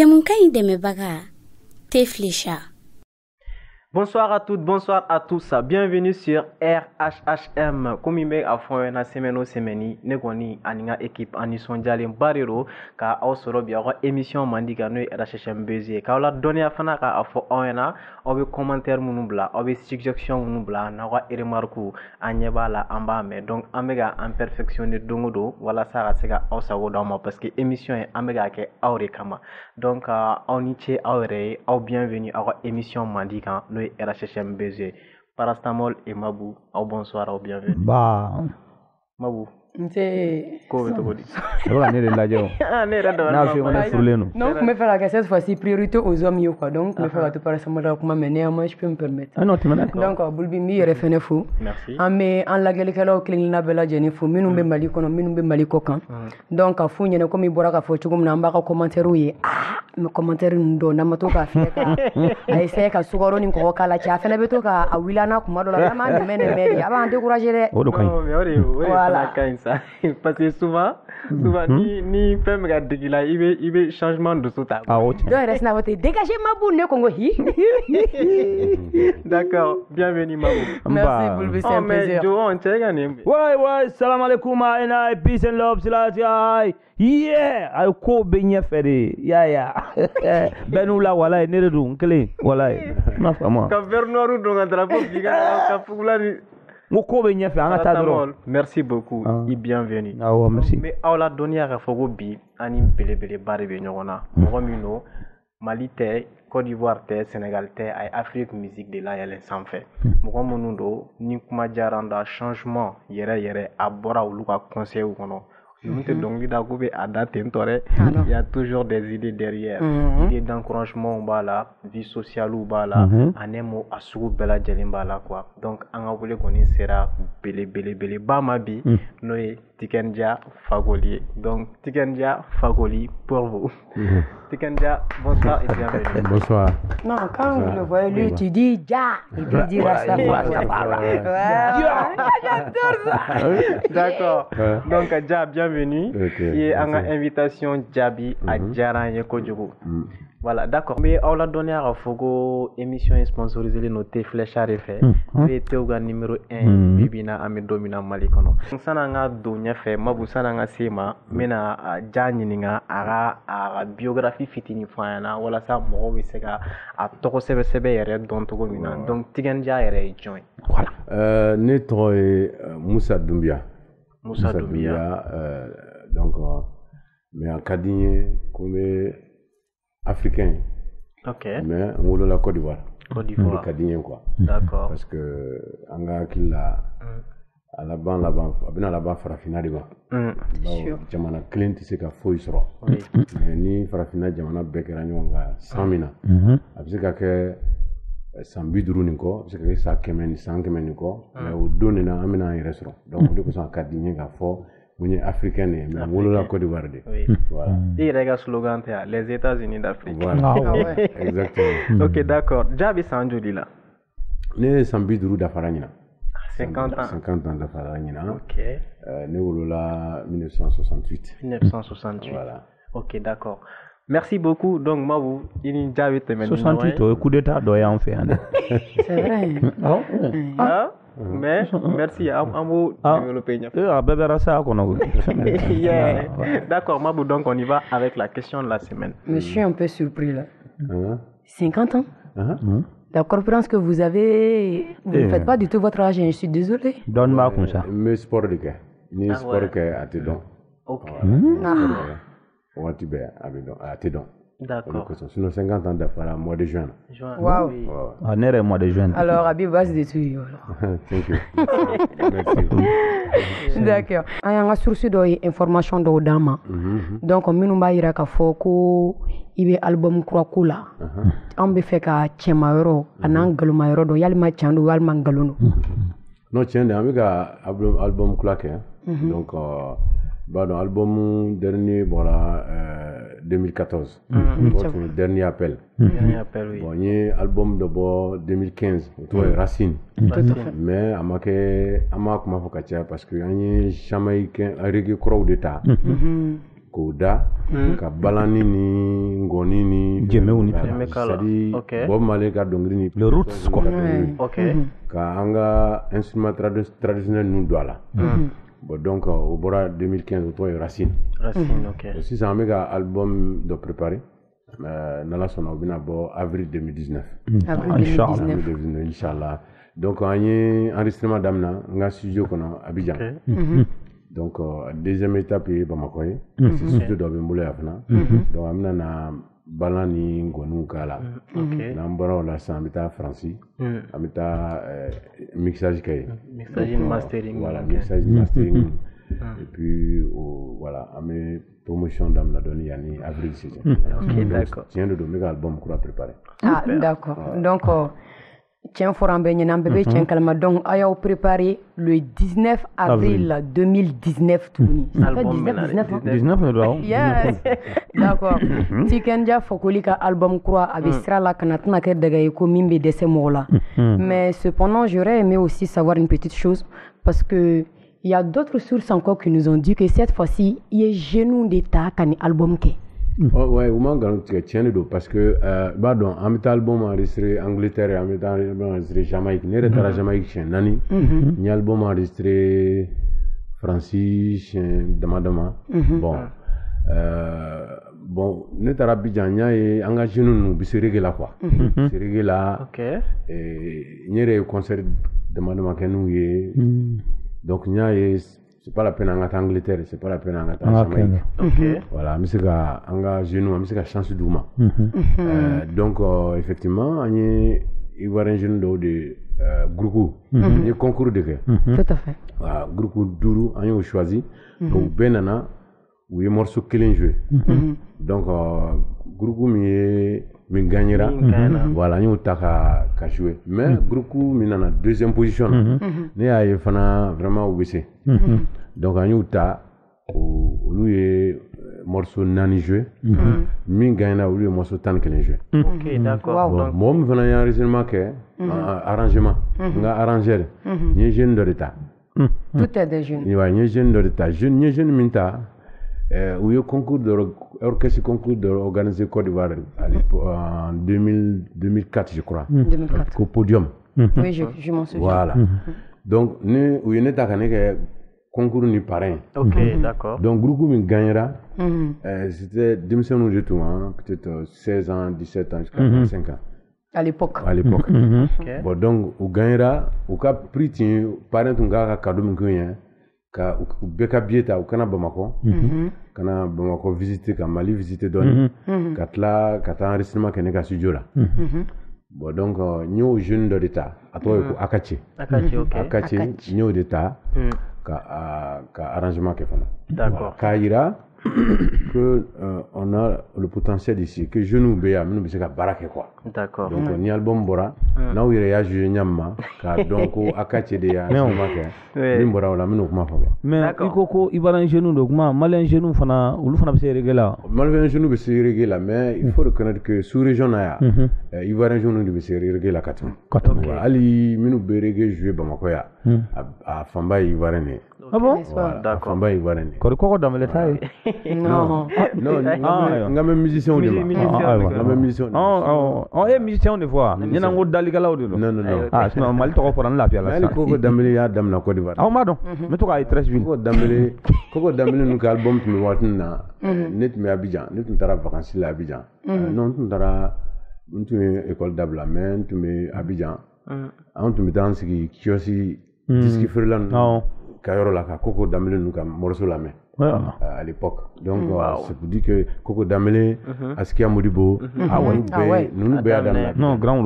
Jamunkai Demebaga, Teflecha. Bonsoir à toutes, bonsoir à tous. Bienvenue sur RHHM. Comme il m'a fait une semaine, nous avons équipe en Isondial Bariro, car au Sorobi, émission Mandigano et RHHM Bézier. Car la donnée à Fanaka a fait un au commentaire mounubla, au suggestion mounubla, n'a et remarque à Niebala en bas, mais donc Améga en perfectionné Dongodo, voilà ça, c'est à Osagodama, parce que émission est Améga qui est Aurekama. Donc, on y est Auré, au bienvenue à l'émission Mandigan. RHHM BG, Parastamol et Mabou. Au bonsoir, au bienvenue. Bah. Mabou. C'est. Comment tu dis? C'est vrai, on est là. Ah, on est là. Non, je me fais la cette fois-ci priorité aux hommes, quoi. Donc, je me fais la tout parastamol, mais moi, je peux me permettre. Ah non, tu m'as dit. Donc, Boulbimi, il est fait fou. Merci. Mais en la gueule, Klingna Bella Jennifer, Minumbe Malikono, Minumbe Malikokan. Donc, à fou, il y a comme il boira à Fochum, Namba, commentaire, oui. Me commentaire ndo na matoka fieka ay seka sugoro ko kala cha fele betoka a wilana kuma dola kama de mene meri aba décourager de non mais voilà ça parce que souvent ni femme ga digila ibe changement de sota ah ok donc reste na vote dégager Mabou ne kongo hi d'accord bienvenue Mabou merci Boulbi c'est un plaisir on tega ne ouais salam alaikum and peace and love silati yeah ay ko benya fere ya benula wala ne redun kele wala na fama ka vernoru do ngandra ko biga ka fugulani mo ko benya fe anga tadro merci beaucoup et bienvenue ah ouais merci mais awla donia ka fogo bi ani belebele bare be nyona mo mino Mali te Côte d'Ivoire te Sénégal te ay Afrique musique de la yele sans fait mo monundo ni kuma jaranda changement yere abora ulu ka conseil ou kono il y a toujours des idées derrière. Idées d'encouragement au bala, vie sociale au bala, anemo asou bela djelimbala quoi. Donc on voulait qu'on sera belé bamabi noé Tikendia Fagoli. Donc Tikendia Fagoli pour vous. Tikendia, bonsoir et bienvenue. Bonsoir. Non, quand vous le voyez lui tu dis ja et puis il dit ça. J'adore ça. D'accord. Donc ja bienvenue. Et en invitation Djabi à Djaranye Kodjougou. Voilà, d'accord. Mais on l'a donné à Fogo, émission sponsorisée, notée Flèche à Refait. Et Théoga numéro 1, Bibina Amé-Domina Malikono. Sananga Donia fait, Mabu Sananga Sema, Mena Djaninga, Ara biographie fitini Fana, voilà ça, Moro Sega, à Toko Sebe Sebe, dont Togomina. Donc Tigendja est joint. Voilà. Netro et Moussa Doumbia. Moussa Doumbia. Donc, mais en Kadigné, comme africain. Ok. Mais on a la Côte d'Ivoire. Côte d'Ivoire. Kadigné, quoi. D'accord. Parce que, on a qu'il a. À la ban, à la ban, Farafina, d'Ivoire. Sûr. Jamana Clint, c'est qu'à fouille sera. Mais ni Farafina, Jamana Bekerani, on a 100 000. Après, que. Sambiduru niko parce que ça kemeni 100 kemeni ko mais au donner na amena un restaurant donc on dit que ça Kadigné ga fo muni africain mais on la Côte d'Ivoire de voilà et rega slogan les États-Unis d'Afrique voilà exactement OK d'accord Djabi Sanjoli là né Sambiduru da Faragna 50 ans da Faragna OK né wolola 1968 voilà OK d'accord. Merci beaucoup. Donc, Mabou, il y a 68 au coup d'état doit en faire. C'est vrai. Mais merci à vous développer. D'accord, Mabou, donc on y va avec la question de la semaine. Je suis un peu surpris là. 50 ans La corpulence que vous avez, vous ne faites pas du tout votre âge, je suis désolé. Donne-moi comme ça. Mais sport de quoi ni sport que à te don. OK. On va te don. D'accord. Sinon 50 ans d'affaires mois de juin. Wow. On est au mois de juin. Alors, Habib, vas-y dessus. Thank you. Merci. D'accord. Il y a une source d'information de Odama. Donc, on m'a dit qu'il y a un album Krakula. On a fait que Tchemaero, un angle do yalma chandu alma ngalono. Non, tiens, on a un album Krak. Donc, dans l'album dernier, voilà, 2014, votre dernier appel. Dernier appel, oui. Bon, il y a un album d'abord 2015, Racine. Mais à ma comment faut parce que il y a un Jamaïcain, un reggae crowd d'état. k'o da ka balani ni ngoni ni jɛmɛw ni c'est-à-dire Bob Marley ka dɔnkili ni le roots quoi ka an ka instrument traditionnel ninnu don a la bon donc o bɔra 2015 o tɔgɔ ye Racine sisan an bɛ ka album dɔ préparer n'Ala sɔnna o bɛna bɔ avril 2019 inchallah donc an ye enregistrement daminɛ n ka studio kɔnɔ Abidjan donc deuxième étape ye Bamako ye studio dɔ bɛ n bolo yan fana donc an bɛna na balan ni ngɔniw k'a la n'an bɔra o la sisan an bɛ taa Faransi an bɛ taa mixage kɛ yen voilà mixage mastering et puis voilà an bɛ promotion daminɛ dɔɔni yanni avril sisan tiɲɛ de don n bɛ ka album kura préparer d'accord donc tiens fɔra an bɛɛ ɲɛna an bɛɛ bɛ tiɲɛ kalama donc a y'aw préparé le 19 avril 2019 tuguni 19 yes d'accord Tikenja Fokoli ka album kura a bɛ sira la kana tɛna kɛ daga ye ko min bɛ dɛsɛ mɔgɔ la mais cependant j'aurais aimé aussi savoir une petite chose parce que il y a d'autres sources encore qui nous ont dit que cette fois-ci il y a genou d'état kan album ke ouais o man galon tigɛ tiɲɛ de don parce que b'a dɔn an bɛ taa album enregistré Angleterre an bɛ taa album enregistré Jamaïque ne yɛrɛ taara Jamaïque siɲɛ 4 n ye album enregistré Faransi siɲɛ dama dama bon ne taara Abidjan n y'a ye an ka jeunes ninnu bɛ se reggae la quoi se reggae la n yɛrɛ ye concert dama dama kɛ n'u ye donc n y'a ye c'est pas la peine an ka taa Angleterre c'est pas la peine an ka taa Jamaïque voilà an bɛ se ka an ka jeunes an bɛ se ka chance d'u ma donc effectivement an ye Ivoirien jeune dɔw de groupe n ye concours de kɛ tout à fait voilà groupe 5 an y'o choisi donc bɛɛ nana u ye morceau kelen joué donc groupe min gagnera voilà n y'o ta ka jouer mais groupe min nana deuxième position ne y'a ye fana vraiment u bɛ se donc an y'u ta olu ye morceau 4 joué min gagnera olu ye morceau 11 joué bon mɔgɔ min fana ye enregistrement kɛ arrangement n ka arrangeur n ye jeune dɔ de ta tout est des jeunes n ye jeune dɔ de ta n ye jeune min ta u ye concours orchestre concours organisé Côte d'Ivoire en 2004 je crois 2004 au podium oui je m'en souviens voilà donc u ye ne ta ka ne kɛ concours ni parrain d'accord donc groupe min gagnera c'était denmisɛnninw de tun peut-être 16 ans 17 ans jusqu'à 25 ans à l'époque bon donc u gagnera u ka prix tin parrain tun ka cadeau min k'u ye ka u bɛɛ ka billet ta u kana Bamako visiter ka Mali visiter dɔɔni ka tila ka taa enregistrement kɛ ne ka studio la bon donc n y'o jeune dɔ de ta a tɔgɔ ye ko Akache n y'o de ta ka arrangement kɛ fana d'accord k'a yira que on a le potentiel ici que jeunes bɛ yan minnu bɛ se ka baara kɛ quoi d'accord donc ni album bɔra n'aw yɛrɛ y'a jugé ɲamma k'a dɔn ko Akache de y'a arrangement kɛ min bɔra o la n bɛn'o kuma fɔ kɛ mais i ko Ivoirien jeunes do kuma Malien jeunes fana olu fana bɛ se reggae la Malien jeunes bɛ se reggae la mais il faut reconnaître que sous région na yan Ivoirien jeunes de bɛ se reggae la ka tɛmɛ hali minnu bɛ reggae jouer Bamako yan a fanba ye Ivoirien de ah bon d'accord fanba ye Ivoirien de kɔri kɔkɔ danbɛlɛ t'a ye non n ka mɛ musiciens de ma n ka mɛ musiciens de ma e musiciens de fɔ ɲɛna n ko dalikɛlaw de don non sinon Mali tɔgɔ fɔra n lafiya la hali Koko Dembélé y'a daminɛ Côte d'Ivoire aw m'a dɔn n bɛ to k'a ye Treichville Koko Dembélé ninnu ka album tun bɛ waati min na ne tun bɛ Abidjan ne tun taara vacances la Abidjan non n tun ye école dabila mais n tun bɛ Abidjan an tun bɛ taa an sigi kiosque disque feerela ninnu ka yɔrɔ la ka Koko Dembélé ninnu ka morceau lamɛn à l'époque donc c'est pour dire que Koko Dembélé Askia Modibo nous bɛɛ non grand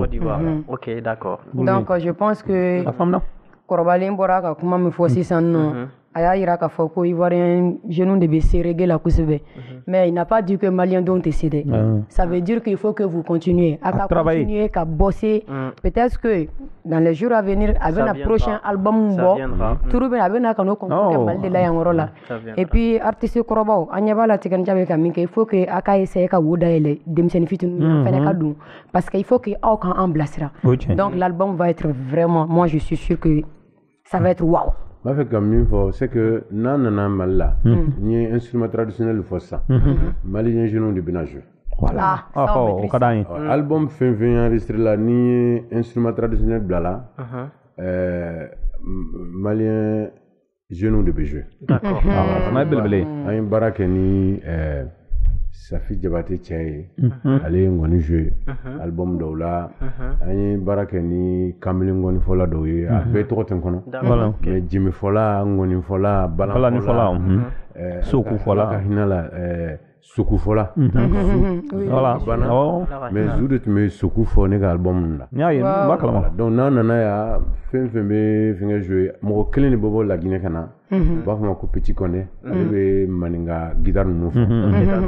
ok d'accord donc je pense que la femme là kɔrɔbalen bɔra ka kuma min fɔ sisan nɔ a y'a yira k'a fɔ ko Ivoirien jeunes de bɛ se reggae la kosɛbɛ mais il n'a pas dit que Malien denw tɛ se dɛ ça veut dire qu'il faut que vous continuez a ka continuer ka bosser peut-être que dans les jours à venir a bɛna prochain album bɔ turu bɛ a bɛna ka n'o concours kɛ Mali de la yan yɔrɔ la et puis artiste kɔrɔbaw an ɲɛ b'a la Tikenja bɛ ka min kɛ il faut que a ka essayer ka wo dayɛlɛ denmisɛnnin fitininw fɛnɛ ka don parce que il faut que aw kan an bilasira donc l'album va être vraiment moi je suis sûr que ça va être waouh m'a fait comme une fois, c'est que nanana malla, ni instrument traditionnel faut ça. Malien genou de binage. Voilà. Oh, kadani. Album fin enregistré là ni instrument traditionnel blala. Malien genou de bijou. D'accord. On a belbelé. Un barake ni Safi Diabaté Tchaye, allez ngoni jouer album dola, un barake ni Kamil ngoni fola doye, a be to ten kono. Voilà. Mais Jimmy fola ngoni fola, Balani fola. Soku fola. Hinala Soku fola. Voilà. Mais Zoudou tu me Soku fo ne album là. Nya yé, bakala. Donc nana ya fin be finga jouer. Mo clean ni bobo la Guinée kana. Ba ko ko petit connaît. Be maninga guitare nou.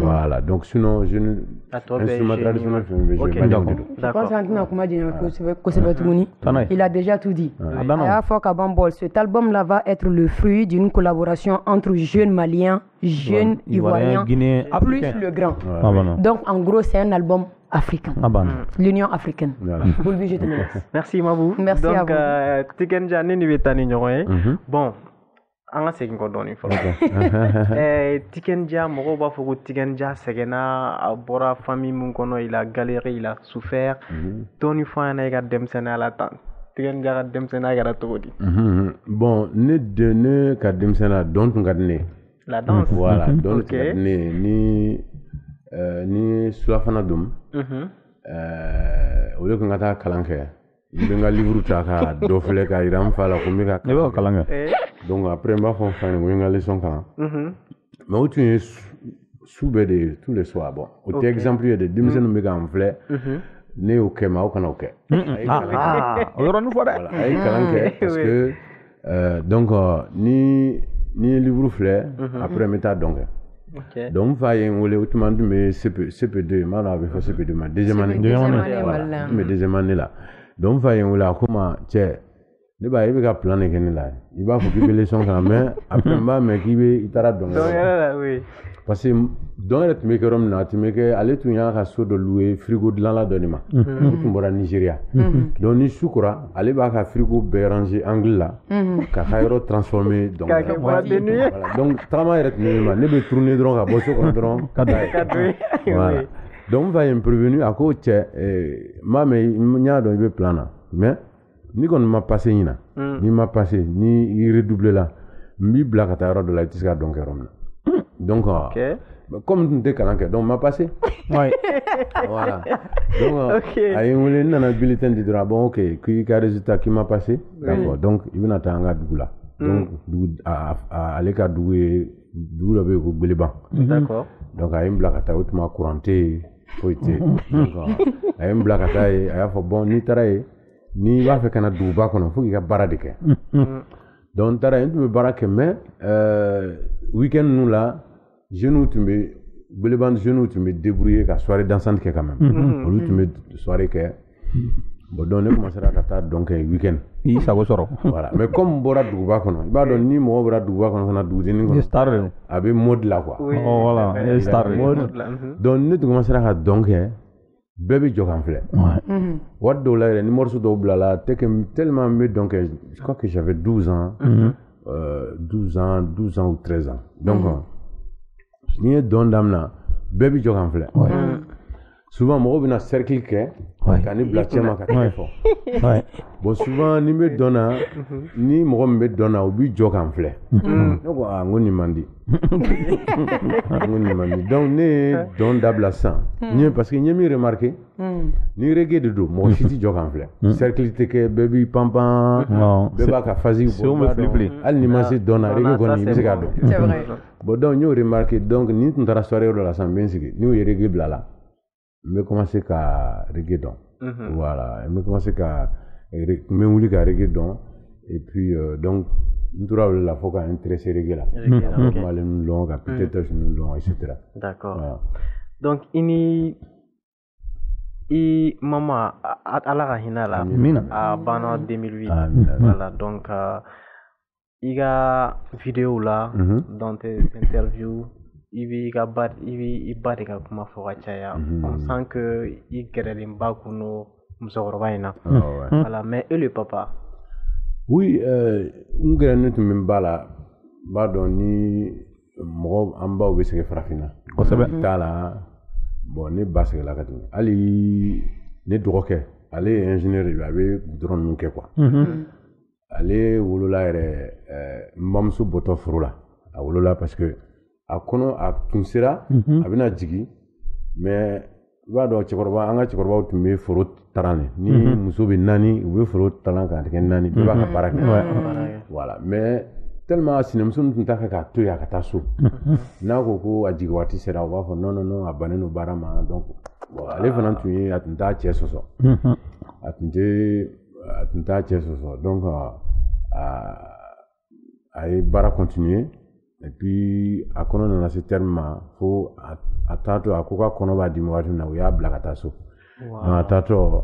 Voilà. Donc sinon je ne instrument traditionnel fin jouer. Je pense que kuma dina ko sebe tuguni. Il a déjà tout dit. À fois Kabambol, cet album là va être le fruit d'une collaboration entre jeunes maliens, jeunes ivoiriens, plus le grand. Donc en gros c'est un album africain. L'Union africaine. Je te laisse. Merci Mabou. Merci à vous. Donc Tikenja ni betani ñoy. Bon, anga segin ko doni fo. Tikenja mo ba fo Tikenja segena a bora famille mun kono il a galéré, il a souffert. Toni fo na ga dem sena la tan. Tikenja ga dem sena ga todi. Bon, ne ka dem sena don tun gadne. La danse. Voilà, don tun gadne ni sulafana dum. Au lieu que ngata kalanke. Benga livre ta ka do fele ka iram fala ko mi ka. Ne ba kalanga. Donc après m'a fon fa ni nga leçon kan. Mais où tu es soube de tous les soirs bon. Au exemple de dimsen mi ka enfle. Ne o kema o kana o ke. O yoro nu fo de. Ay kalanke parce que donc ni livre fle après meta donc. Okay. Donc, va y aller autrement mais CP2, mal avec CP2, ma deuxième année. Mais deuxième année là. Donc, va y aller comment, tiens, ne va y aller plan de là. Il va faut qu'il les sons quand même. Après, mais qui veut, il t'arrête donc. Oui. Parce que dans le tu comme là, tu me aller tout y a un saut de louer frigo de la donnement. Tu m'auras Nigeria. Donc, ni soukura, aller va à frigo béranger angle là, qu'à Cairo transformer donc. Donc, travail est minimum. Ne peut tourner droit à bosser comme droit. Voilà. Donc, va y prévenu à côté. Ma mais n'y a donc plan là. Mais ni qu'on m'a passé ni m'a passé ni il redouble là. Mi blague à Cairo de la tisca donc donc, comme tu es calanque, donc m'a passé. Oui. Voilà. Donc, il y a un bulletin de droit. Bon, ok, qui a résultat qui m'a passé. D'accord. Donc, il y a un tanga là. Donc, à l'écart d'où le véhicule Béliban. D'accord. Donc, il y a une blague à ta haute ma couranté. Donc, il y a une blague à ta il y a bon, ni taraye, ni va faire qu'un douba qu'on a faut qu'il y a baradike. Donc, taraye, tu me barake, mais, week-end nous là, genoux tu me Béliban genoux tu me débrouiller qu'à soirée dansante quand même. Pour lui tu me soirée que bon donc on commencera à faire donc week-end. Il ça va soro. Voilà. Mais comme bora douba kono, il va donner ni mo bora douba kono na douze ni kono. Star. Avec mode là quoi. Oh voilà, star. Donc nous commencera à donc bébé jogan flé. What dollar ni morceau do blala tellement mais donc je crois que j'avais 12 ans. 12 ans ou 13 ans. Donc ni est don damna baby jogan flé. Souvent moi on a cercle que quand ni blachema ka fort. Bon souvent ni me donna ni mo me donna obi jogan flé. Donc ngoni mandi. Ngoni mandi. Donc ne don dabla sang. Ni parce que ni mi remarqué ni reggae de do mo chiti jogan flé. Cercle que baby pampan beba ka fazi bon. Al ni masi donna reggae goni bisigado. C'est vrai. Bon donc ni remarqué donc ni tu tara soirée de la sambensigi ni reggae blala. Me commencer qu'à reggae don. Voilà, me commencer qu'à me ouli qu'à reggae don et puis donc nous trouvons la fois qu'à intéresser reggae là. Mal nous long, à peut-être nous long, etc. D'accord. Voilà. Donc ini maman à la rahina là à bana 2008. Voilà donc il y a vidéo là dans tes interviews. Il bat kuma fokachaya on sent que il gerelin bakuno musorobaina voilà mais et le papa Oui, n gɛrɛnen tun bɛ n ba la n b'a dɔn ni mɔgɔ an baw bɛ sɛgɛn farafinna kosɛbɛ t'a la bon ne ba sɛgɛnla ka tɛmɛ hali ne dɔgɔkɛ ale ye ingénieur de ye a bɛ goudron ninnu kɛ quoi ale wolola yɛrɛ n bamuso bɔtɔ foro la a wolola parce que a kɔnɔ a tun sera a bɛna jigin mais i b'a dɔn cɛkɔrɔba an ka cɛkɔrɔbaw tun bɛ foro taran de ni muso bɛ naani u bɛ foro taran k'a tigɛ naani bɛɛ b'a ka baara kɛ voilà mais tellement a sinamuso tun t'a fɛ k'a to yen a ka taa so n'a ko a jigin waati sera u b'a fɔ non non non a bannen don baara ma donc bon ale fana tun ye a tun t'a cɛ sɔsɔ a tun t'a cɛ sɔsɔ donc a ye baara continuer et puis a kɔnɔ nana se terme ma fo a taatɔ a ko ka kɔnɔ b'a dimi waati min na u y'a bila ka taa so donc a taatɔ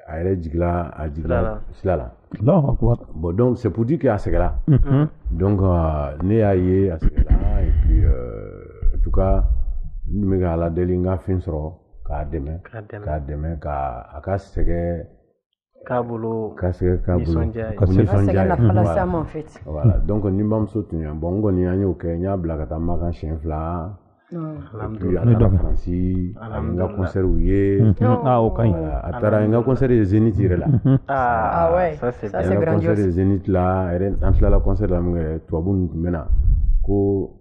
a yɛrɛ jigila sila la bon donc c'est pour dire que a sɛgɛla donc ne y'a ye a sɛgɛla et puis en tout cas n tun bɛ ka ala deli n ka fɛn sɔrɔ k'a dɛmɛ k'a ka sɛgɛ nisɔndiya ye voilà donc ni bamuso tun ye bon n kɔni an y'o kɛ n y'a bila ka taa Makan siɲɛ 2 et puis a taara Faransi a ye n ka concert ye o ka ɲi a taara n ka concert ye Zénith yɛrɛ la ça c'est grandiose concert ye Zénith la an tilala concert la min kɛ tubabu ninnu tun bɛ na ko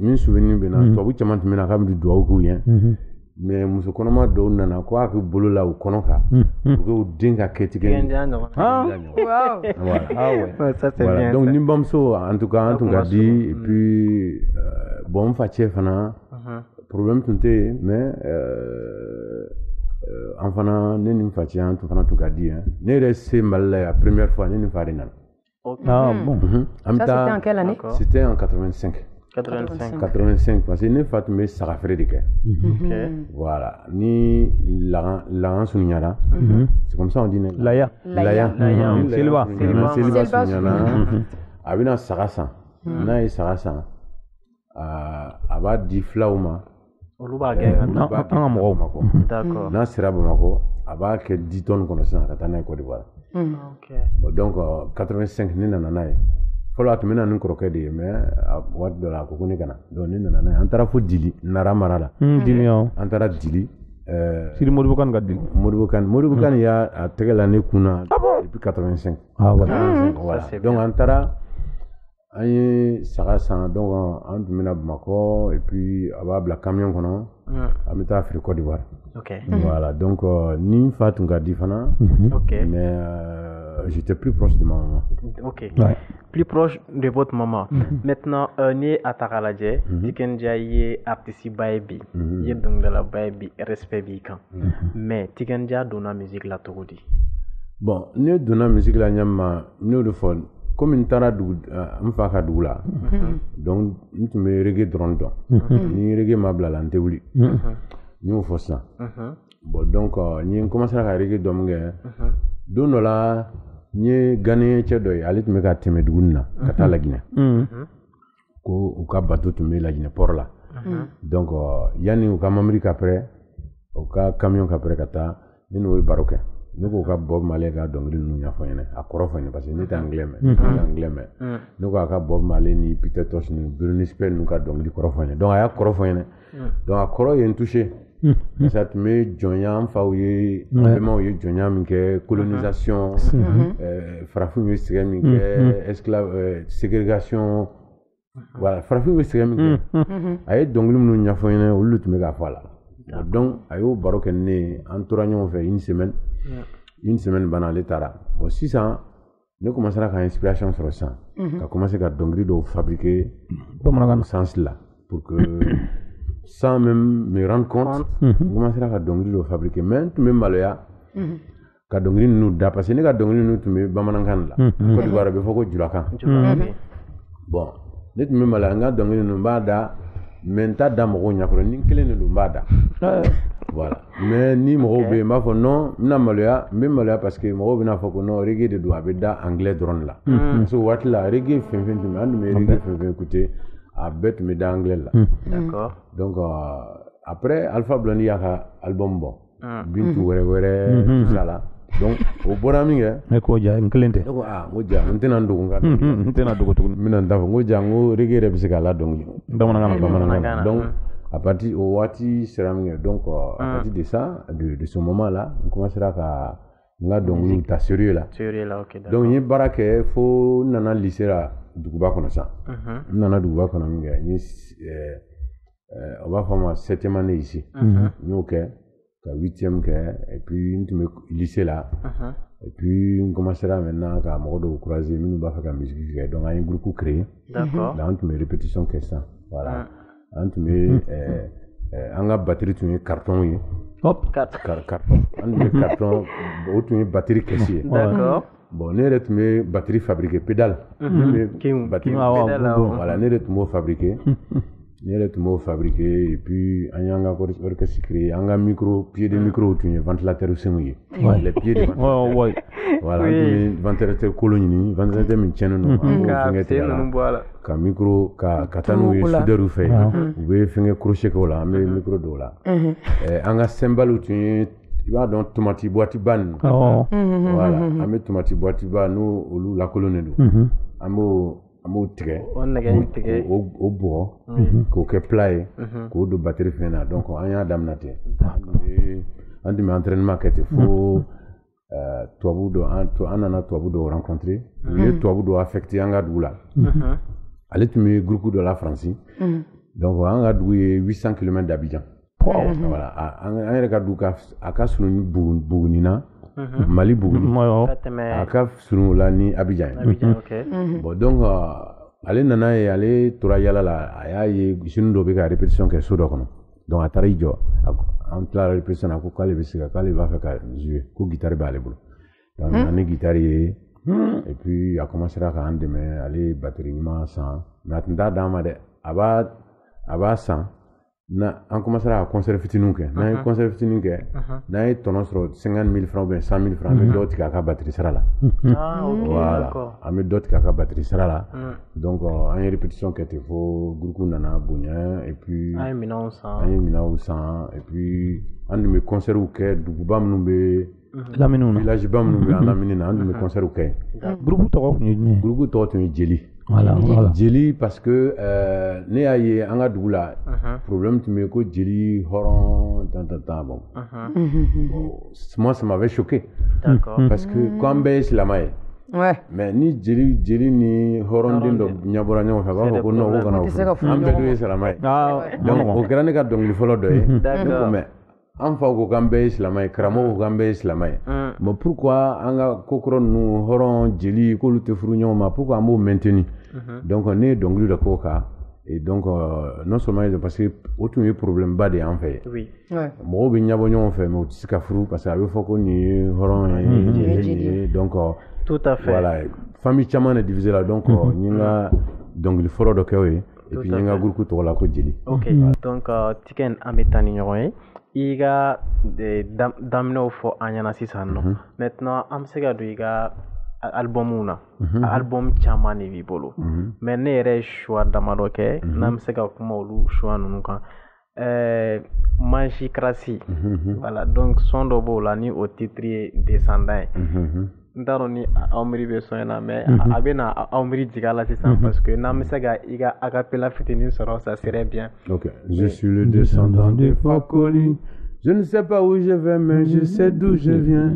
min souvenir bɛ na tubabu caman tun bɛ na k'a bɛ dugawu k'u ye mais muso kɔnɔma dɔw nana ko a k'u bolo la u kɔnɔ kan pour que u den ka kɛ tigɛ voilà donc ni bamuso en tout cas an tun ka di et puis bon n facɛ fana problème tun tɛ yen mais an fana ne ni n facɛ an tun fana tun ka di ne yɛrɛ se Mali la la première fois ne ni n fa de nana bon an bɛ taa c'était en 85 parce que ne fa tun bɛ saga feere de kɛ voilà ni lagan surunyana c'est comme ça on dit laya seliba surunyana a bɛna saga san n'a ye saga san a b'a di filaw ma olu b'a gɛn an ka mɔgɔw ma d'accord n'a sera Bamakɔ a b'a kɛ 10 tonnes kɔnɔ sisan ka taa n'a ye Côte d'Ivoire donc 85 ne nana n'a ye fɔlɔ a tun bɛ na ni kɔrɔkɛ de ye mais waati dɔ la a ko ne kana donc ne nana n'a ye an taara fo Dili Nara mara la an taara Dili Sidi Modibo Kane ka Dili Modibo Kane y'a tɛgɛ la ne kun na depuis 85 voilà donc an taara an ye saga san donc an tun bɛna Bamakɔ et puis a b'a bila camion kɔnɔ an bɛ taa feere Côte d'Ivoire voilà donc ni n fa tun ka di fana mais j'étais plus proche de ma maman. Plus proche de votre maman. Maintenant, ni à Takalaje, Tikenja y artiste baebi, y donc de la baebi respect bikan. Mais Tikenja donna musique la tourdi. Bon, ni donna musique la nyama, ni de fond, comme une tara du m'faka doula. Donc, nous te me reggae drone don. Ni reggae mabla lante wuli. Ni au fossa. Bon, donc, ni commence à reggae domge. Don la ni gagné cɛ dɔ ye ale tun bɛ ka tɛmɛ duguni na ka taa Laginɛ ko u ka bateau tun bɛ Laginɛ port la donc yanni u ka mamiri ka pɛrɛ u ka camion ka pɛrɛ ka taa ne n'o ye baro kɛ ne ko ka Bob Marley ka dɔnkili ninnu ɲɛfɔ ɲɛna a kɔrɔ fɔ ɲɛna parce que ne tɛ anglais mɛn ne ko a ka Bob Marley ni Peter Tosh ni Britney Spears ninnu ka dɔnkili kɔrɔ fɔ ɲɛna donc a y'a kɔrɔ fɔ ɲɛna donc a kɔrɔ ye n touché parce que a tun bɛ jɔnya an faw ye an bɛmaw ye jɔnya min kɛ colonisation farafinw ye sɛgɛn min kɛ ségrégation voilà farafinw ye sɛgɛn min kɛ a ye dɔnkili minnu ɲɛfɔ ɲɛna olu tun bɛ k'a fɔ a la donc a y'o baro kɛ ne ye an tora ɲɔgɔn fɛ une semaine banna ale taara bon sisan ne commencera ka inspiration sɔrɔ sisan ka commencer ka dɔnkili dɔw fabriquer bamanankan sens la pour que sans même me rendre compte je commençais à dɔnkili dɔ fabriquer mais tun bɛ maloya ka dɔnkili ninnu da parce que ne ka dɔnkili ninnu tun bɛ bamanankan la Côte d'Ivoire bɛ fɔ ko julakan bon ne tun bɛ maloya n ka dɔnkili ninnu n b'a da mais n t'a da mɔgɔw ɲɛkɔrɔ ni n kelen de don n b'a da voilà mais ni mɔgɔw bɛ yen n b'a fɔ non n bɛna maloya n bɛ maloya parce que mɔgɔw bɛna fɔ ko non reggae de don a bɛ da anglais dɔrɔn la parce que o waati la reggae fɛn fɛn tun bɛ an tun bɛ reggae fɛn fɛn écouter a bɛɛ tun bɛ da anglais la d'accord donc après Alpha Blondy y'a ka album bɔ Bintu wɛrɛ tout ça là donc o bɔra min kɛ ne ko ja n kelen tɛ ne ko n ko ja n tɛna n dogo n ka dɔnkili n tɛna dogo tuguni n bɛna n ta fɔ n ko ja n ko reggae yɛrɛ bɛ se k'a la dɔnkili bamanankan na donc à partir o waati sera min kɛ donc à partir de ça de ce moment là n commencera ka n ka dɔnkiliw ta sérieux la donc n ye baara kɛ fo n nana lycée la duguba kɔnɔ sa n nana duguba kɔnɔ min kɛ n ye on b'a fɔ a ma 7e année ici n y'o kɛ ka 8e kɛ et puis n tun bɛ lycée la et puis n commencera maintenant ka mɔgɔ dɔw croiser minnu b'a fɛ ka musique kɛ donc an ye groupe créé là an tun bɛ répétition kɛ sisan voilà an tun bɛ an ka batterie tun ye carton ye carton an tun bɛ carton o tun ye batterie kɛsi ye bon ne yɛrɛ tun bɛ batterie fabriquer pédale ne bɛ batterie voilà ne yɛrɛ tun b'o fabriquer ne yɛrɛ tun b'o fabriquer et puis an y'an ka orchestre créé an ka micro pied de micro tun ye ventilateur senw ye les pieds de ventilateur voilà an tun bɛ ventilateur kolon ɲini ventilateur min tiɲɛnen don an b'o fɛngɛ tigɛ la ka micro ka taa n'u ye soudeur fɛ u bɛ fɛngɛ crochet k'o la an bɛ micro dɔw la an ka cymbales tun ye i b'a dɔn tomati boîte ba ninnu voilà an bɛ tomati boîte ba n'o olu lakolonnen don an b'o tigɛ o bugɔ k'o kɛ plat ye k'o don batterie fɛnɛ na donc an y'a daminɛ ten an tun bɛ entraînement kɛ ten fo tubabu dɔ an nana tubabu dɔw rencontrer u ye tubabu dɔ affecté an ka dugu la ale tun bɛ groupe dɔ la Faransi donc an ka dugu ye 800 km d'Abidjan voilà an yɛrɛ ka dugu a ka surun Buguni na Mali Buguni a ka surun o la ni Abidjan ye bon donc ale nana ye ale tora yala la a y'a ye jeune dɔ bɛ ka répétition kɛ so dɔ kɔnɔ donc a taara i jɔ an tilara répétition na ko k'ale bɛ se ka k'ale b'a fɛ ka jouer ko guitare b'ale bolo donc nana ni guitare ye et puis a commencera k'an dɛmɛ ale ye batterie ɲuman san mais a tun t'a d'an ma dɛ a b'a san an commencera à concert fitininw kɛ n'an ye concert fitinin kɛ n'an ye tɔnɔ sɔrɔ 50 000 francs ou bien 100 000 francs an bɛ dɔ tigɛ a ka batterie sara la voilà an bɛ dɔ tigɛ a ka batterie sara la donc an ye répétition kɛ ten fo groupe nana bonya et puis an ye minɛnw san et puis an tun bɛ concertw kɛ duguba minnu bɛ lamini na village ba minnu bɛ an lamini na an tun bɛ concertw kɛ groupe tɔgɔ tun ye jumɛn groupe tɔgɔ tun ye Jeli voilà Jeli parce que ne y'a ye an ka dugu la problème tun bɛ ko Jeli hɔrɔn tan bon moi ça m'avait choqué parce que ko an bɛɛ ye silamɛ ye mais ni jeli ni hɔrɔnden dɔ ɲɛbɔra ɲɔgɔn fɛ a b'a fɔ ko non ko kana o furu an bɛɛ dun ye silamɛ ye donc o kɛra ne ka dɔnkili fɔlɔ dɔ ye ne ko mais an faw ko k'an bɛɛ ye silamɛ ye karamɔgɔw ko k'an bɛɛ ye silamɛ ye bon pourquoi an ka kokɔrɔ ninnu hɔrɔn jeli k'olu tɛ furu ɲɔgɔn ma pourquoi an b'o maintenir donc ne ye dɔnkili dɔ k'o kan et donc non seulement parce que o tun ye problème ba de y'an fɛ mɔgɔw bɛ ɲɛbɔ ɲɔgɔn fɛ mais u tɛ se ka furu parce que a bɛ fɔ ko nin ye hɔrɔn ye donc tout à fait voilà famille caman de divisé la donc n ye n ka dɔnkili fɔlɔ dɔ kɛ o ye et puis n ye n ka groupe tɔgɔ la ko jeli ok donc Tiken an bɛ taa ni ɲɔgɔn ye i ka daminɛw fɔ an ɲɛna sisan nɔ maintenant an bɛ se ka don i ka albumw na album caman de b'i bolo mais ne yɛrɛ ye choix damadɔ kɛ n'an bɛ se ka kuma olu choix ninnu kan Magicratie voilà donc son dɔ b'o la ni o titre ye Descendant ye n t'a dɔn ni aw miiri bɛ son in na mais a bɛ na aw miiri jigin a la sisan parce que n'an bɛ se ka i ka acapella fitinin sɔrɔ ça serait bien. Ok, je suis le descendant de Fakoli, je ne sais pas où je vais mais je sais d'où je viens.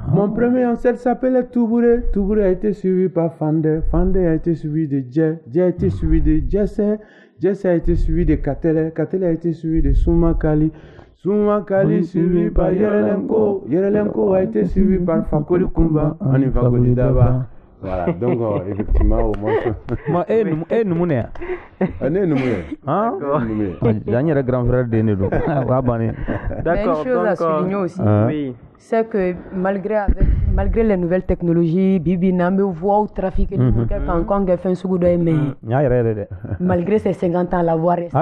Mon premier ancêtre s'appelait Toubouré. Toubouré a été suivi par Fandé. Fandé a été suivi de Djé. Djé a été suivi de Djessé. Djessé a été suivi de Katele. Katele a été suivi de Soumakali. Soumakali suivi par Yerelenko. Yerelenko a été suivi par Fakoli Kumba. Ani Fakoli Daba. Voilà, donc effectivement au moins. Ma numune. Ne numune. Hein? J'en grand frère de Nedo. D'accord. Une chose à souligner aussi, c'est que malgré les nouvelles technologies, Bibi Nambe voit au trafic quand on fait un sougoudé, mais malgré ses 50 ans, la voix reste.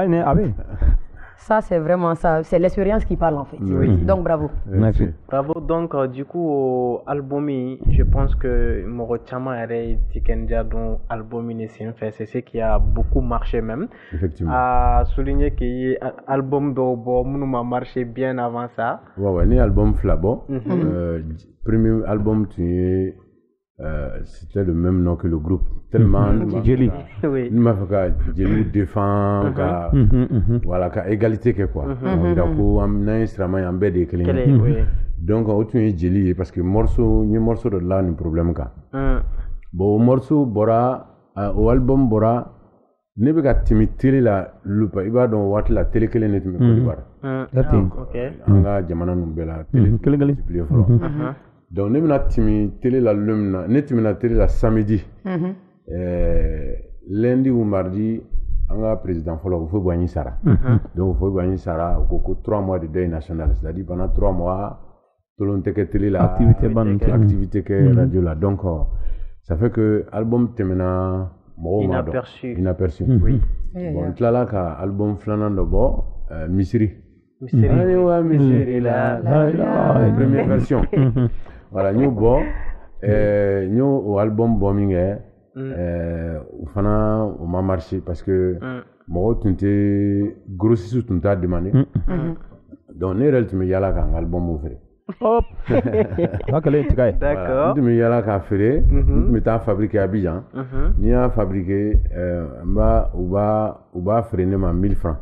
Ça, c'est vraiment ça. C'est l'expérience qui parle en fait. Donc, bravo. Merci. Bravo. Donc, du coup, au album, je pense que Moro Chama et Tikenja, dont album c'est ce qui a beaucoup marché même. Effectivement. À souligner que l'album d'Obo m'a marché bien avant ça. Ouais, ni album Flabo. Premier album, c'était le même nom que le groupe. Tellement. Jelly. Oui. Il m'a fait que Jelly défend, voilà, égalité quoi. Donc, on a un instrument en bas des clés. Donc, on a un Jelly parce que morceau de là, un problème quoi. Bon, morceau bora, au album bora, ne peut pas télé la lupa. Il va dans la télé que les net me Ok. On a jamana numbela télé. Donc, nous avons télé la lune, nous avons télé la samedi. Lundi ou mardi, on a président Folo, il faut gagner Sarah. Donc, il faut gagner Sarah au 3 mois de deuil national. C'est-à-dire pendant 3 mois, tout le monde télé la activité que radio là. Donc, ça fait que l'album termina inaperçu. Oui. Bon, là, l'album Flanan de Bo, Misri. Misri la première version. Voilà, nous bon, nous au album bombing on m'a marché parce que moi tu t'es grossi tu t'as demandé. Donc nous réellement y a là un album ouvert. Hop. D'accord. Tu me y a là qu'à faire, tu t'as fabriqué à Abidjan. Ni a fabriqué, on va freiner ma 1000 francs.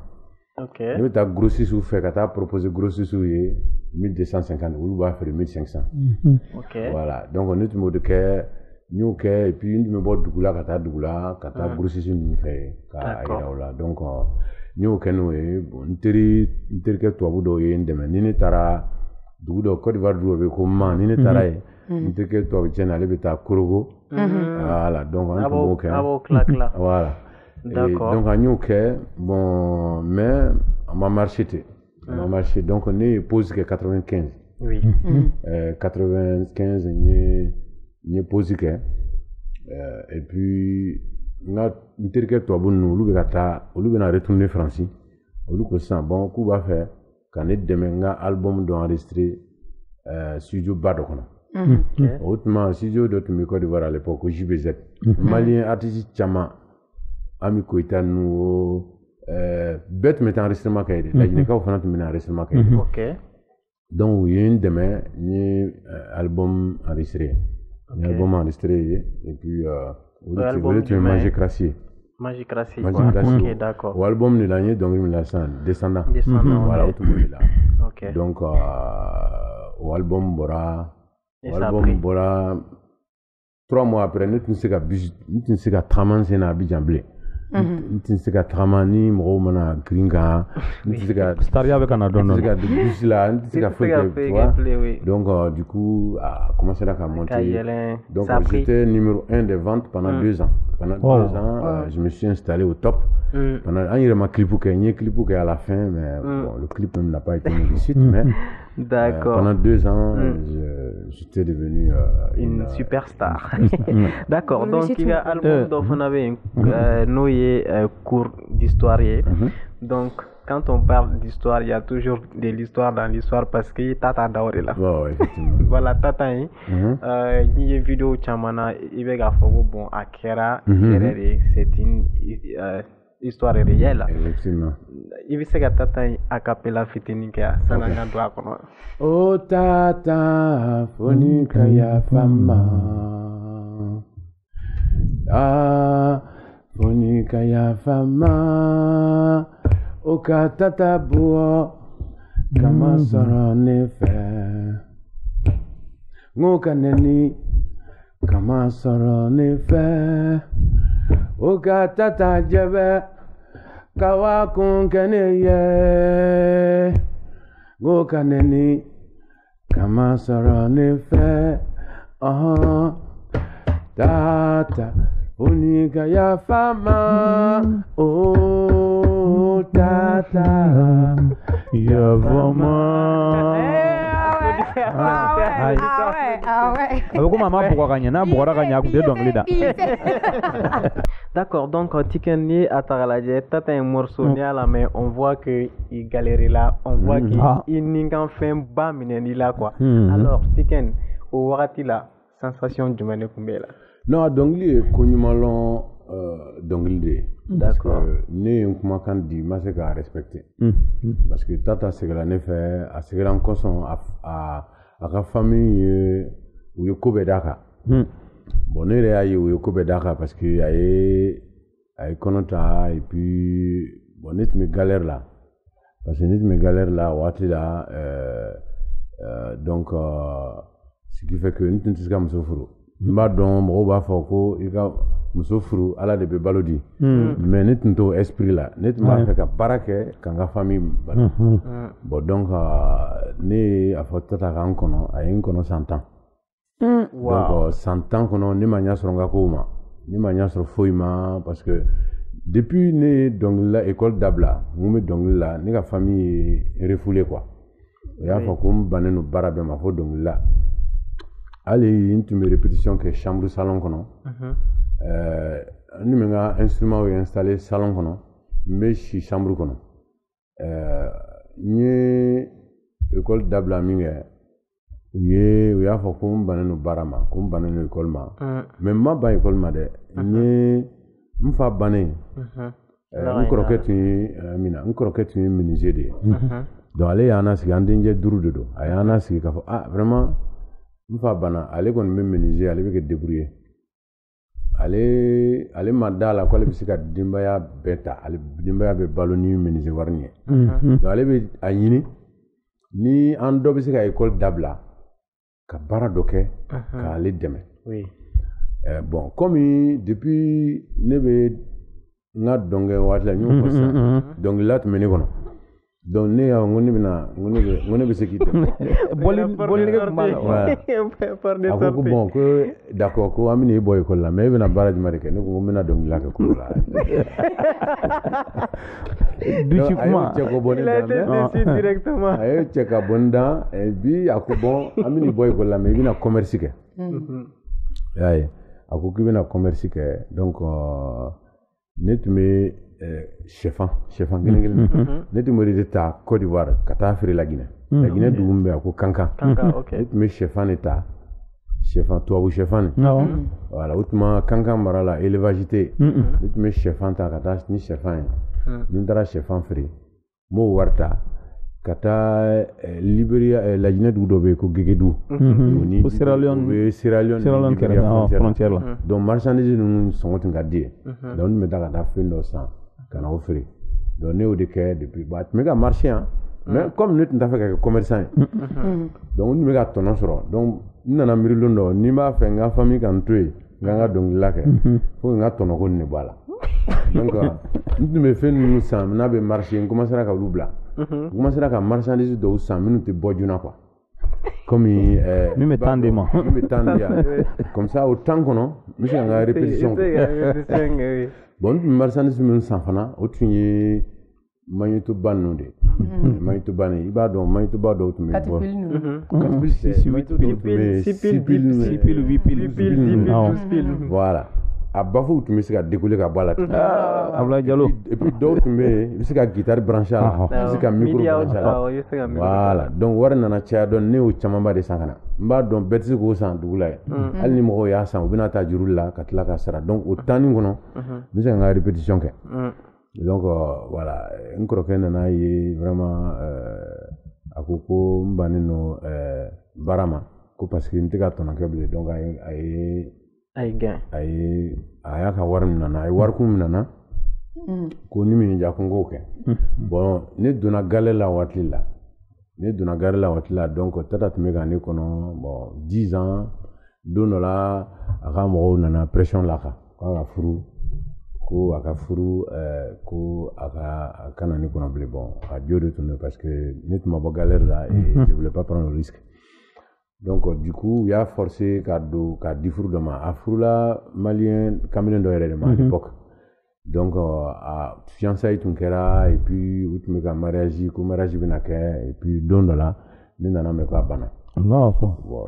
Ok. Nous t'as grossi sous fait, t'as proposé grossi sous 1250, ou va faire 1500. Ok. Voilà. Donc on est tout mode que nous et puis une me boit dougla, kata grossi sous nous fait. Donc nous que nous bon teri que toi vous doyez demain ni tara doudo Côte d'Ivoire doué comment ni tara ni que toi tiens aller beta Korogo. Voilà. Donc on est bon que. Voilà. D'accord. Donc, à New bon, mais on m'a marché. Donc, on est posé 95. Oui. 95, on est posé. Et puis, on a une telle que toi, nous, on a retourné France. On a ça, bon, qu'on va faire, quand on est demain, un album d'enregistrer studio Badokona. Autrement, studio de Côte d'Ivoire à l'époque, au JBZ. Malien, artiste Chama. Ami Koita nous bête met enregistrement cahier la Guinée au fond met enregistrement cahier. Ok. Donc il y a une demain ni album enregistré et puis tu Magic Crassier. Ok, d'accord. Ou album de l'année donc il l'a ça descendant. Voilà tout le là. Ok. Donc au album Bora 3 mois après nous ne sais qu'à tramanser na Abidjan blé. Nous sais qu'à tramani mo mana gringa. Nous sais qu'à Staria avec un adon. Nous sais qu'à de bus là, nous sais qu'à faire. Donc du coup a commencé à monter. Donc j'étais numéro 1 des ventes pendant 2 ans. Pendant 2 ans, je me suis installé au top. Pendant un il m'a clipé à la fin mais bon le clip même n'a pas été réussi mais d'accord. Pendant 2 ans j'étais devenu une superstar. D'accord. Donc il y a album dont on avait un cours d'histoire. Donc quand on parle d'histoire, il y a toujours de l'histoire dans l'histoire parce que Tata Daoré là. Voilà Tata il y a une vidéo chamana ibega fogo bon akera c'est une histoire réelle. Effectivement. Il veut se que Tata a capella fitininka sananga doa kono. Oh Tata fonika ya fama. Ah fonika ya fama. Oka Tata buo kama soro nefe. Ngoka neni kama soro nefe. Oka Tata jebe kawa kunkene ye. Ngoka neni kama soro nefe. Tata unika ya fama. Oh Tata ya fama. Aku mama buka kanya na buka kanya aku dia doang lidah. D'accord, donc Tiken ni à Taralaje, t'as un morceau ni à la main, on voit que il galérait là, on voit qu'il n'y a fait un bas ni là quoi. Alors Tiken, au warati là, sensation du mané kumbela. Non, dongli est connu malon dongli de. D'accord. Ne kuma kan di ma se ka respecter. Parce que tata segala ne fait a segala en koson a ka famille ou yo kobe daka. Bon, ne y'a eu au Kobe Daka parce qu'il y a Konota et puis bon, net mes galères là. Parce que net mes galères là, ouati là, donc ce qui fait que nous ne sommes pas souffreux. M'a donc on va faire quoi? Il va me souffrir à la de balodi. Mais net nous esprit là, net m'a fait que barake quand la famille. Bon donc ne a fait tout à l'heure qu'on a un qu'on 100 ans. Donc 100 ans qu'on a ni manière sur un coma ni manière sur foima parce que depuis né donc l'école d'Abla nous met donc là ni la famille est refoulée quoi il y a faut qu'on banne nos barabes ma faut donc là allez une tu me répétition que chambre salon qu'on nous met un instrument installé salon qu'on mais si chambre qu'on ni école d'Abla mingue oui, il y a faut qu'on banne nos barama, qu'on banne nos écoles ma. Même ma ban école ma de, ni m'fa banne. Un croquette mina, un croquette menuisier de. Donc allez, y en a si andinje duru de do. Y en a si kafo vraiment m'fa banne. Allez qu'on même menuisier, allez que débrouiller. Allez madala quoi le bisika dimbaya beta, allez dimbaya be baloni menuisier warnier. Donc allez be ayini ni ando bisika école d'Abla. Ka bara doke ka ale dɛmɛ bon comme depuis ne bɛ n ka dɔnkɛ waati la n y'o fɔ sisan dɔnkilila tun bɛ ne kɔnɔ donc ne y'a ko ne bɛ se k'i dɛmɛ boli nege tun b'a la a ko bon ko d'accord ko an bɛ n'i bɔ école la mais e bɛna baara jumɛn de kɛ ne ko n bɛna dɔnkilila kɛ kolo la duci kuma il a été décidé directement a ye cɛ ka bɔ n dan bi a ko bon an bɛ n'i bɔ école la mais i bɛna commerce kɛ y'a ye a ko k'i bɛna commerce kɛ donc ne tun bɛ sɛfan kelen ne tun bɛ de ta Côte d'Ivoire ka taa feere la Guinée la Guinée dugu min bɛ a ko kankan ne tun bɛ sɛfan de ta tubabu sɛfan de voilà o tuma kankan mara la élevage tɛ yen ne tun bɛ sɛfan ta ka taa ni sɛfan ye ni n taara sɛfan feere n b'o wari ta ka taa Libéria la Guinée dugu dɔ bɛ yen ko Gégedu o Sierra Leone frontière la donc marchandise ninnu sɔngɔ tun ka di ye donc n tun bɛ taa ka taa fɛn dɔ san ka na o feere donc ne y'o de kɛ depuis bon a tun bɛ ka marché yan mais comme ne tun t'a fɛ ka kɛ commerçant ye donc n tun bɛ ka tɔnɔ sɔrɔ donc n nana miiri don dɔ ni n b'a fɛ n ka famille ka n to yen n ka n ka dɔnkilida kɛ fo n ka tɔnɔko nin de bɔ a la donc n tun bɛ fɛn ninnu san n'a bɛ marché n commencera ka olu bila n commencera ka marchandise dɔw san minnu tɛ bɔ joona quoi comme min bɛ temps di ma min bɛ temps di yan comme ça o temps kɔnɔ n bɛ se ka n ka répétition kɛ bon n tun bɛ marchandise minnu san fana o tun ye maɲutuba ninnu de maɲutuba nin i b'a dɔn maɲutuba dɔw tun bɛ bɔ sipil voilà a bafuw tun bɛ se ka décoller ka bɔ a la ten Abdoulaye Diallo et puis dɔw tun bɛ yen i bɛ se ka guitare brancher a la i bɛ se ka micro brancher a la voilà donc wari nana caya dɔn ne y'o camanba de san ka na n b'a dɔn bɛɛ tɛ se k'o san dugu la yen hali ni mɔgɔw y'a san u bɛna taa juru la ka tila ka sara donc o temps nin kɔnɔ n bɛ se ka n ka répétition kɛ donc voilà n kɔrɔkɛ nana ye vraiment a ko n bannen no baara ma ko parce que n tɛ ka tɔnɔ kɛ bilen donc a y'a ka wari min nana a ye warikun min nana ko ni min ja ko n k'o kɛ bon ne donna gale la waati la donc tata tun bɛ ka ne kɔnɔ bon 10 ans don dɔ la a ka mɔgɔw nana pression la kan k'a ka furu ko a ka furu ko a kana ne kɔnɔ bilen bon a jo de tun don parce que ne tun ma bɔ galère la et je voulais pas prendre le risque donc du coup u y'a forcé ka di furu dɔ ma a furula malien kamalen dɔ yɛrɛ de ma à l'époque donc a fiançailles tun kɛra et puis u tun bɛ ka mariage ko mariage bɛna kɛ et puis don dɔ la ne nana mɛn ko a banna bon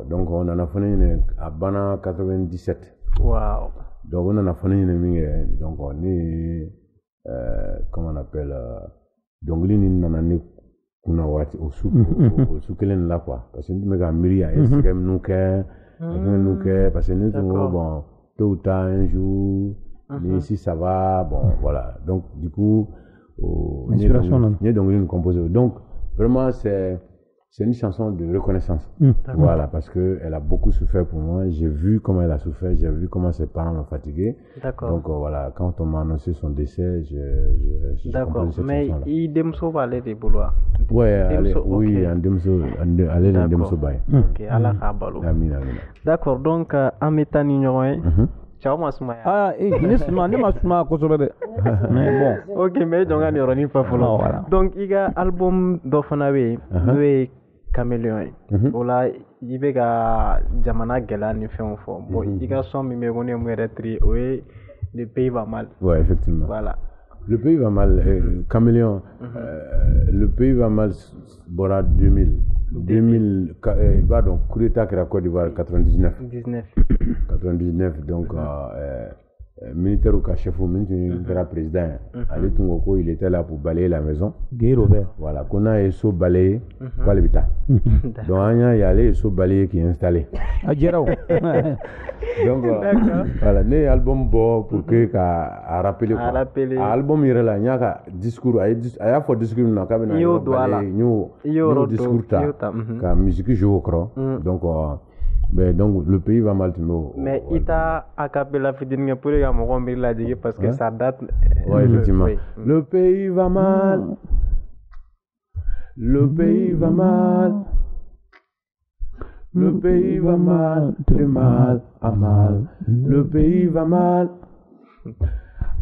donc on nana fɔ ne ɲɛna a banna 97 wow donc on a fait une donc on est comment on appelle donc l'île kuna wati au soukelen là quoi parce que nous mega miria et c'est comme nous que parce que nous bon tôt ou tard un jour mais si ça va bon voilà donc du coup inspiration il y a donc une composition donc vraiment c'est une chanson de reconnaissance. Voilà, parce que elle a beaucoup souffert pour moi. J'ai vu comment elle a souffert, j'ai vu comment ses parents l'ont fatiguée. D'accord. Donc voilà, quand on m'a annoncé son décès, d'accord. Mais il demso va aller de boulot. Ouais, oui, en demso, aller en demso bay. Ok, Allah kabalo. Amin. D'accord. Donc en mettant ignorant. Ciao Masumaya. Ah, ne masuma kosobede. Mais bon. Ok, mais donc on est revenu pas follow. Donc il y a album d'Ofanawe, nous Caméléon. Voilà, il y a Jamana Gela ni fait un fond. Bon, il y a son numéro oui, le pays va mal. Ouais, effectivement. Voilà. Le pays va mal, Caméléon. Le pays va mal, Bora 2000, pardon, coup d'état qui a Côte d'Ivoire 99, donc militaire ou chef ou militaire président, Ali Tungoko, il était là pour balayer la maison. Voilà, qu'on a eso balayé, quoi l'habitat. Donc il y a les eso balayé qui est installé. Donc voilà, né album bon pour que à rappeler quoi. Album il là, il y a discours, il y a fort discours na kabina. Yo discours ta musique joue crois. Donc mais donc le pays va mal mais il t'a acapé la fidine pour les gars parce que ça date. Ouais, effectivement. Le pays va mal. Le pays va mal. Le pays va mal, de mal à mal. Le pays va mal.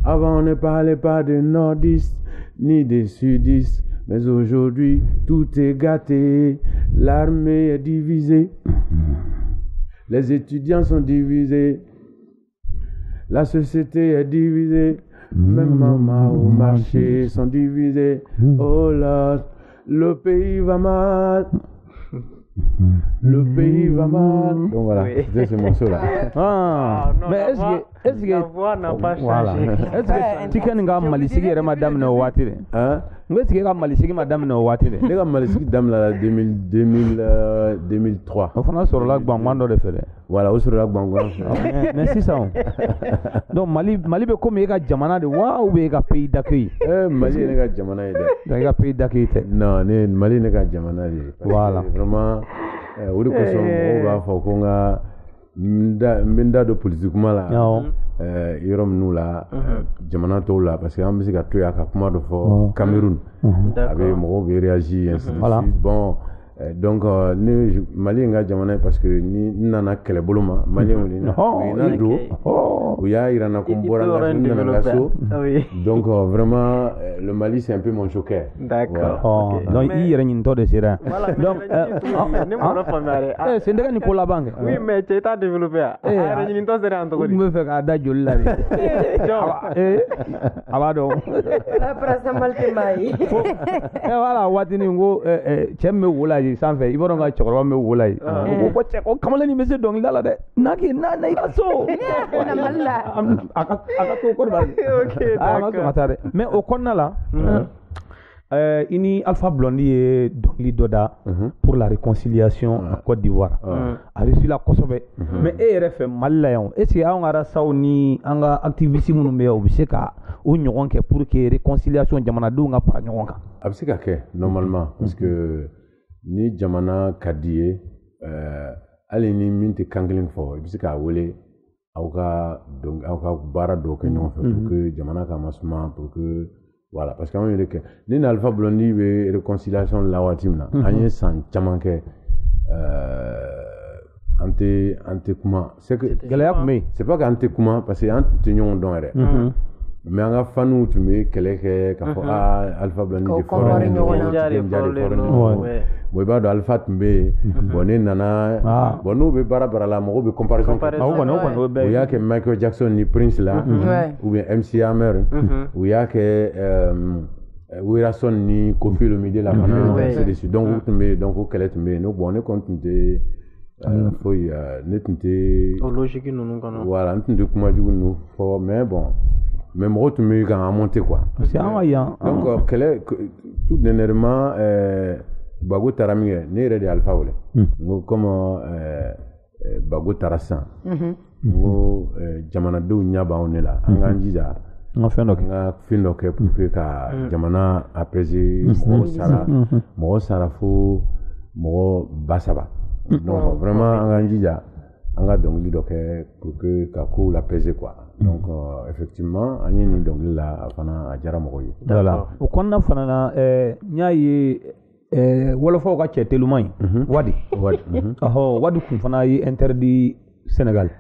Avant on ne parlait pas de nordistes ni des sudistes, mais aujourd'hui tout est gâté. L'armée est divisée. Les étudiants sont divisés. La société est divisée. Même maman au marché sont divisés. Oh là, le pays va mal. Le pays va mal. Donc voilà, c'est ce morceau-là. Mais est-ce que la voix n'a pas changé? Est-ce que tu connais Malisigi et Madame Nawatire? Est-ce que Malisigi Madame Nawatire? Les gars, Malisigi Dame la 2003. On fait sur la Bangwando de faire. Voilà, sur la Bangwando. Merci ça. Donc Mali be comme il y a Jamana de wa ou il y a pays d'accueil. Mali n'est pas Jamana. Il y a pays d'accueil. Non, Mali n'est pas Jamana. Voilà. Vraiment. O de kosɔn mɔgɔw b'a fɔ ko n bɛ n da don politiquement la yɔrɔ minnu la jamana tɔw la parce que an bɛ se ka to yan ka kuma dɔ fɔ Cameroun a bɛ mɔgɔw bɛ réagir ainsi de suite bon donc ni Mali in ka jamana ye parce que ni n nana kɛlɛbolo ma Malien u na don u y'a yira n na ko n bɔra n nana n ka so donc vraiment le Mali c'est un peu mon joker. D'accord. Donc il y a une tonne de sera. Donc c'est déjà Nicolas Banque. Oui mais tu as développé. Il y a une tonne de sera en tout cas. Me fait ada jolla. Abado. Après ça mal te mai. Voilà watini ngo chemme wola yi sanfɛ i b'a dɔn ka cɛkɔrɔba bɛ wola yi ko cɛ ko kamalen nin bɛ se dɔnkili da la dɛ na i ka so a ka to Côte d'Ivoire a ka sɔn ka taa dɛ mais o kɔnɔna la i ni Alpha Blondy ye dɔnkili dɔ da pour la réconciliation à Côte d'Ivoire a réussi la kosɛbɛ mais e yɛrɛ fɛ Mali la yan est ce que an ka rasaw ni an ka activiste minnu bɛ yan u bɛ se ka o ɲɔgɔn kɛ pour que réconciliation jamanadenw ka fara ɲɔgɔn kan a bɛ se ka kɛ normalement parce que ni jamana ka di ye hali ni min tɛ kan kelen fɔ i bɛ se k'a wele aw ka baara dɔw kɛ ɲɔgɔn fɛ pour que jamana ka masuma pour que voilà parce que an y'o de kɛ ni na Alpha Blondy bɛ réconciliation la waati min na an ye san caman kɛ an tɛ kuma gɛlɛya tun bɛ yen c'est pas qu'an tɛ kuma parce que an tɛ ɲɔgɔn dɔn yɛrɛ mais an ka faniw tun bɛ kɛlɛ kɛ k'a fɔ Alpha Blondy de fɔra nin bon i b'a dɔn Alpha tun bɛ yen bon ne nana bon n'u bɛ baara la mɔgɔw bɛ comparaison kɛ u y'a kɛ Michael Jackson ni Prince la ou bien MC Hammer u y'a kɛ Werason ni Koffi Olomide la fana ainsi de suite donc u tun bɛ yen donc o kɛlɛ tun bɛ yen bon ne kɔni tun tɛ foyi ne tun tɛ o logique ninnu kɔnɔ voilà n tun tɛ kuma jugu ninnu fɔ mais bon mais mɔgɔw tun bɛ kan monter quoi parce que an ka yan donc kɛlɛ tout dernièrement Bago taara min kɛ ne yɛrɛ de ye Alpha wele n ko comme Bago taara sisan n ko jamanadenw ɲɛ b'anw ne la an k'an jija an ka fɛn dɔ kɛ pour que ka jamana apaiser mɔgɔ sara fo mɔgɔ 3,000 donc vraiment an k'an jija an ka dɔnkili dɔ kɛ pour que ka kow l'apaiser quoi donc effectivement an ye nin dɔnkili la a fana a diyara mɔgɔw ye voilà o kɔnɔna fana na n y'a ye wolofaw ka cɛ telima in Wadi Wadi kun fana ye interdit Sénégal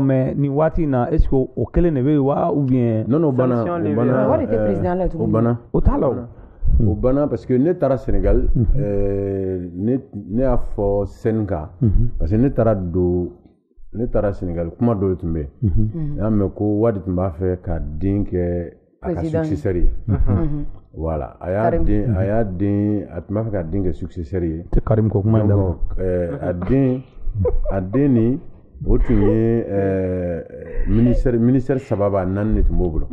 mais nin waati in na est-ce que o kelen de bɛ yen wa ou bien non o banna Wadi tɛ président la tuguni o banna o t'a la o banna parce que ne taara Sénégal ne y'a fɔ scène kan parce que ne taara Sénégal kuma dɔ de tun bɛ yen y'a mɛn ko Wadi tun b'a fɛ ka den kɛ a ka successeur ye voilà a y'a den a tun b'a fɛ ka den kɛ successeur ye tɛ Karim ko kuma in donc a den ni o tun ye ministère 3 ba 4 de tun b'o bolo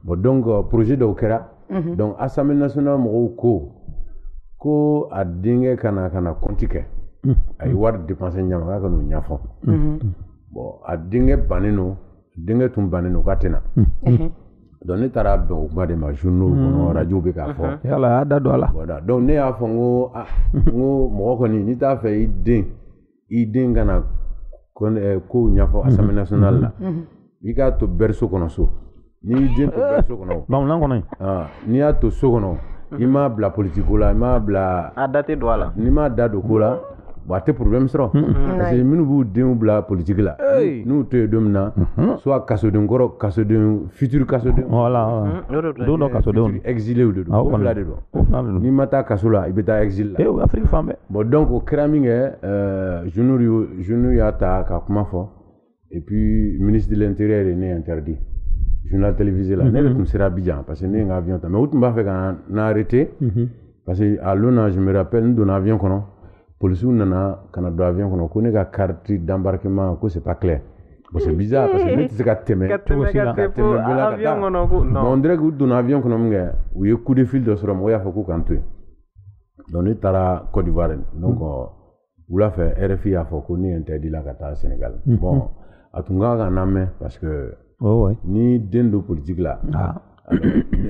bon donc projet dɔw kɛra donc Assemblée nationale mɔgɔw ko a denkɛ kana compte kɛ a ye wari dépenser ɲama k'a ka n'o ɲɛfɔ bon a denkɛ bannen don denkɛ tun bannen don k'a tɛna donc ne taara bɛn o kuma de ma journaux kɔnɔ radio bɛ k'a fɔ yala a y'a da don a la voilà donc ne y'a fɔ n ko mɔgɔ kɔni n'i t'a fɛ i den kana ko ɲɛfɔ Assemblée nationale la i k'a to berceau kɔnɔ so n'i y'i den to berceau kɔnɔ bamanan kɔnɔ n'i y'a to so kɔnɔ i m'a bila politique ko la i m'a bila a da tɛ don a la n'i m'a da don ko la bon a tɛ problème sɔrɔ parce que minnu b'u denw bila politique la n'u to yen don min na soit kasoden kɔrɔ kasoden futur kasoden voilà don dɔ kasodenw exilé de don o fila de don n'i ma taa kaso la i bɛ taa exil la Afrique fan bɛɛ bon donc o kɛra min kɛ journaux y'a ta ka kuma fɔ et puis ministre de l'intérieur ye ne interdit journal télévisé la ne de tun sera Abidjan parce que ne ye n ka avion ta mais u tun b'a fɛ ka na arrêté parce que à l'ONA je me rappelle n donna avion kɔnɔ policiers nana kana don avion kɔnɔ ko ne ka carte d'embarquement ko c'est pas clair bon c'est bizarre parce que ne tɛ se ka tɛmɛ avion kɔnɔ ko non on dirait que u donna avion kɔnɔ min kɛ u ye coup de fil dɔ sɔrɔ mɔgɔw y'a fɔ k'u k'an to yen donc ne taara Côte d'Ivoire donc wula fɛ RFI y'a fɔ ko ne interdit la ka taa Sénégal bon a tun ka kan na mɛn parce que ni den don politique la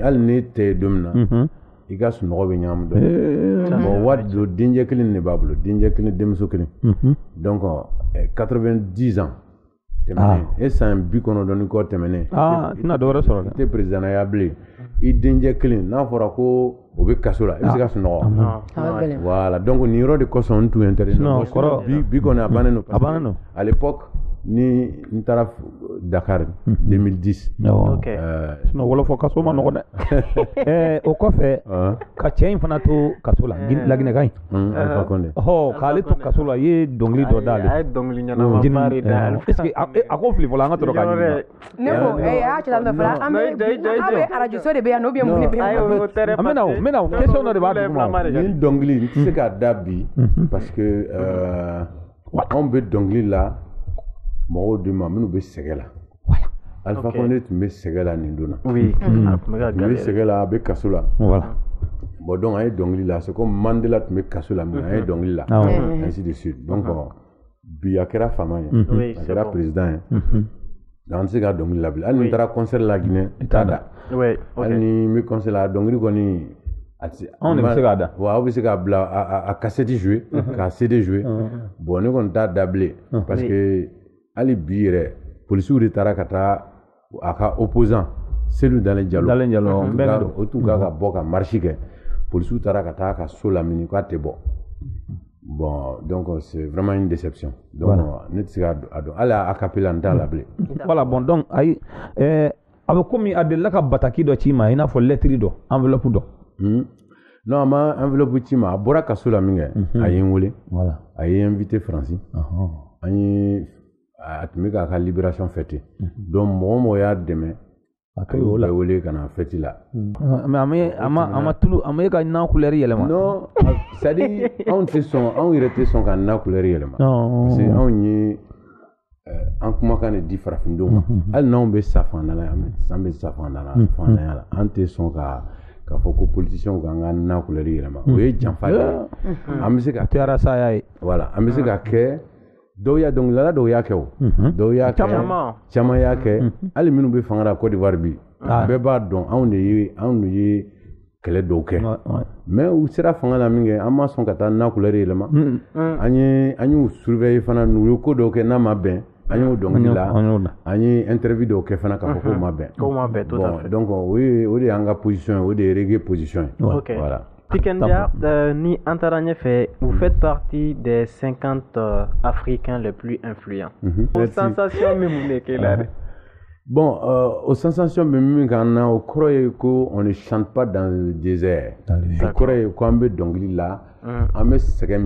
hali ne tɛ don min na i ka sunɔgɔ bɛ ɲagami dɔn bon Wadi don dencɛ kelen de b'a bolo dencɛ kelen denmuso kelen donc 90 ans tɛmɛnen e san 90 kɔ tɛmɛnen tɛna dɔ wɛrɛ sɔrɔ dɛ i tɛ président ya bilen i dencɛ kelen n'a fɔra ko o bɛ kaso la i bɛ se ka sunɔgɔ voilà donc nin yɔrɔ de kosɔn n tun interdit bi kɔni a bannen don à l'époque ni n taara Dakar 2010 sinon wolofɔ kaso ma nɔgɔ dɛ o kɔfɛ ka cɛ in fana to kaso la Laginɛka in Alpha Condé k'ale to kaso la i ye dɔnkili dɔ d'ale a ye dɔnkili ɲɛnama de da est-ce que a ko fili fɔlɔ an ka sɔrɔ k'a ɲininka ne ko a cɛ la fɔlɔ an bɛ radio so de bɛ yan n'o bɛ mun de bɛ yan n bɛna question dɔ de b'a duguma nin dɔnkili n tɛ se k'a da bi parce que anw bɛ dɔnkili la mɔgɔw de ma minnu bɛ sɛgɛ la Alpha Condé tun bɛ sɛgɛ la nin don na oui tun bɛ sɛgɛ la a bɛ kaso la bon donc an ye dɔnkili la c'est comme Mandela tun bɛ kaso la mais an ye dɔnkili la ainsi de suite donc bi a kɛra faama ye a kɛra président ye donc an tɛ se ka dɔnkili la bilen hali ni n taara concert la Guinée n t'a da hali ni n bɛ concert la dɔnkili kɔni anw de bɛ se k'a da wa aw bɛ se k'a bila a cassette jouer k'a CD jouer bon ne kɔni t'a da bilen parce que hali bi yɛrɛ policiers de taara ka taa a ka opposant Cellou Dalein Diallo o tun ka bɔ ka marche kɛ policiers taara ka taa a ka so lamini k'a tɛ bɔ bon donc c'est vraiment une déception donc ne tɛ se k'a dɔn hali a capella n t'a la bilen voilà bon donc ayi a bɛ komi a delila ka bataki dɔ ci ma i n'a fɔ lettre dɔ enveloppe dɔ non a ma enveloppe ci ma a bɔra kaso la min kɛ a ye n wele a ye invité Faransi an ye a tun bɛ k'a ka libération fêter donc mɔgɔ o mɔgɔ y'a dɛmɛ a y'o la wele ka na fête la mais ama tulu ama ka na couleur yɛlɛma non c'est à dire anw yɛrɛ tɛ sɔn ka na couleur yɛlɛma parce que anw ye an kumakan de di farafindenw ma hali n'anw bɛ safandala an bɛ safandala fandanya la an tɛ sɔn k'a fɔ ko politiciens k'an ka na couleur yɛlɛma o ye janfa de ye an bɛ se ka tɛra saya ye voilà an bɛ se ka kɛ dɔw y'a dɔnkilidala dɔw y'a kɛ o dɔw y'a kɛ caman y'a kɛ hali minnu bɛ fanga la Côte d'Ivoire bi bɛɛ b'a dɔn anw de ye kɛlɛ dɔw kɛ mais u sera fanga la min kɛ an ma sɔn ka taa na couleur yɛlɛma an y'u surveiller fana u ye ko dɔw kɛ n'a ma bɛn an y'o dɔnkilida an ye interview dɔw kɛ fana k'a fɔ k'o ma bɛn bon donc o de y'an ka position ye o de ye Reggae position ye voilà. Tikendia, ni Antaranyefé, vous faites partie des 50 Africains les plus influents. Aux sensations, bon, aux sensations, on croit qu'on ne chante pas dans le désert. On croit qu'on peut donc là, on met ce que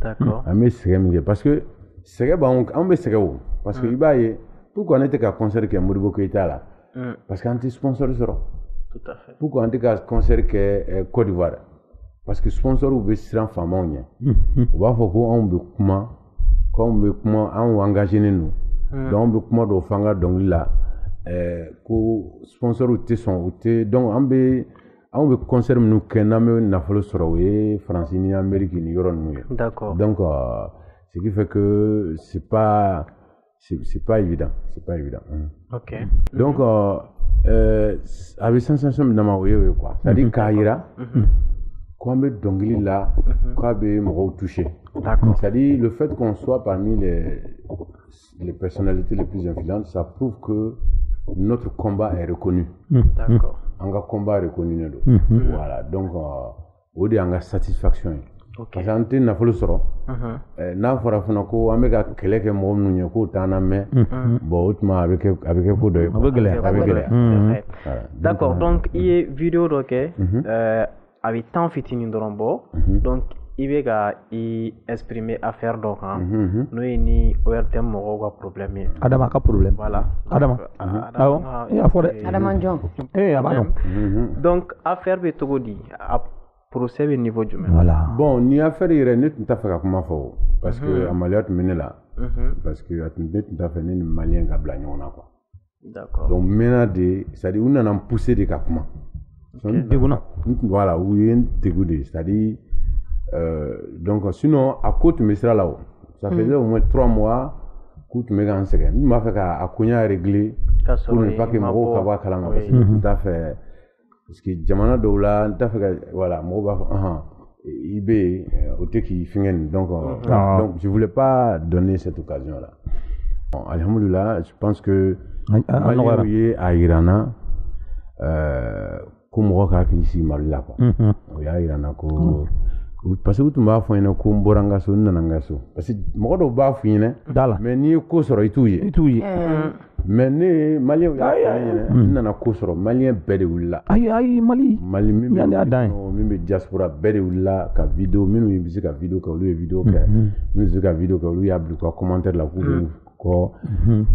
d'accord. On met ce que parce que c'est que on met ce que parce que il va y pourquoi on était qu'à concert qui est Modibo Keita là parce qu'on est sponsor sera. Tout à fait. Pourquoi on dit qu'un concert qui est Côte d'Ivoire? Parce que sponsor ou bien femme on va faire quoi on veut comment on engagé nous donc on veut comment de fanga donc là ko sponsor ou te son ou te donc on veut concert nous kename na folo sorowe France ni Amérique ni Europe nous d'accord donc ce qui fait que c'est pas évident ok donc avec sensation de ma quoi c'est-à-dire Kaira qu'on met dongili là qu'on peut me toucher d'accord c'est-à-dire le fait qu'on soit parmi les personnalités les plus influentes ça prouve que notre combat est reconnu d'accord un combat reconnu voilà donc au de anga satisfaction parce que ante na folo soro na fara fana ko ameka keleke mo nunye ko tana me bon outma avec ko de d'accord donc il est vidéo donc avec tant fitini dorombo donc il va exprimer affaire donc nous ni ORTM mo ko problème adama ka problème voilà adama ya fore adama John abano donc affaire be togodi procès au niveau du même. Voilà. Bon, ni affaire yere net nta faka kuma fo parce que amaliat menela parce que atnet nta fa ni malien ka bla nyona quoi. D'accord. Donc mena de c'est-à-dire on a poussé de kakuma. Deguna. Voilà, où yen degudé, c'est-à-dire donc sinon à côte me sera là-haut. Ça faisait au moins 3 mois côte me gan segen. Il m'a fait à konya régler pour ne pas que mo ka ba kala ma parce que tout à fait parce que jamana dawla nta fait voilà mo ba ibé au teki fingen donc je voulais pas donner cette occasion là bon, alhamdoulilah je pense que malgré à Irana comme roka ici marla quoi ya Irana ko parce que tu m'as fait une comboranga so nanangaso parce que mo do ba fine dala mais ni ko soro ituye mais ne malien nana ko soro malien bede wula ay mali min yande adan min be diaspora bede wula ka vidéo minu yibisi ka vidéo ka lu vidéo ka minu ka vidéo ka lu ya blu ko commentaire la ko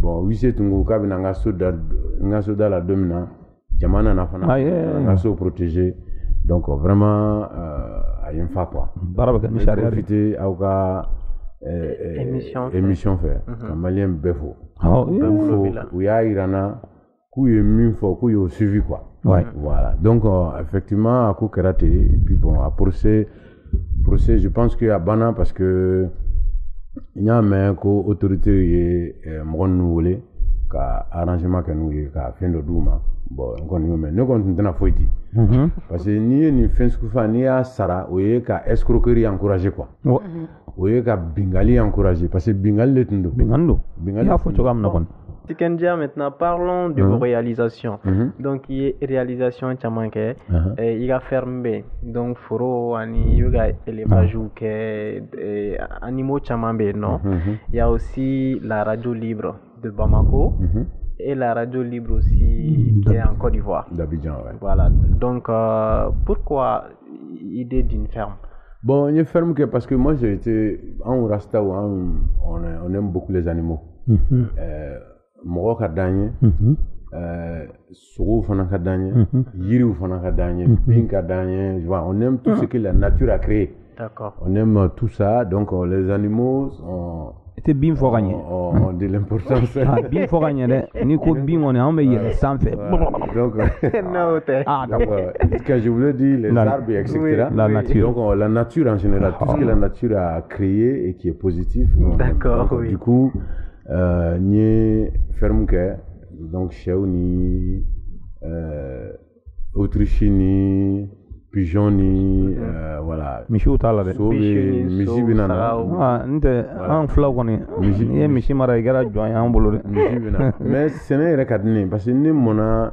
bon wise tungu ka bina ngaso da la domina jamana na fana ngaso protéger donc vraiment ayem fa quoi baraba ni charia profiter au ka émission fait malien befo où ya irana ku ye min fo ku yo suivi quoi voilà donc effectivement à coup karaté et puis bon à procès je pense que à bana parce que il y a même ko autorité ye mon nouvelé ka arrangement que nous ye ka fin de douma bon on y mais nous continuons foiti parce que ni fin skufa ni a sara o ye ka escroquerie encourager quoi o ye ka bingali encourager parce que bingali le tundo bingali a photo comme nakon Tikendia maintenant parlons de vos réalisations donc il y a réalisation chamanke il a fermé donc foro ani yoga élevage que animaux chamambe non il y a aussi la radio libre de Bamako et la radio libre aussi qui est en Côte d'Ivoire. D'Abidjan, ouais. Voilà. Donc, pourquoi idée d'une ferme? Bon, une ferme parce que moi j'ai été en Rasta où on aime beaucoup les animaux. Moi, sogo fana ka d'an ye yiriw fana ka d'an ye bin ka d'an ye on aime tout ce que la nature a créé. D'accord. On aime tout ça, donc les animaux C'était bien fort gagné. ont de l'importance. Bien fort gagné, Nico bien on est en meilleur sans fait. Donc, quand je voulais dire les arbres, etc. Oui, la nature. Donc la nature en général, tout ce que la nature a créé et qui est positif. D'accord, oui. Du coup, ni ferme que donc Cheoni, Autriche ni pigeon ni voilà. Michou tala de. Misi binana. Nte an flaw koni. Ni misi mara igara join an bolo de. Misi binana. Mais c'est n'est pas parce que ni mona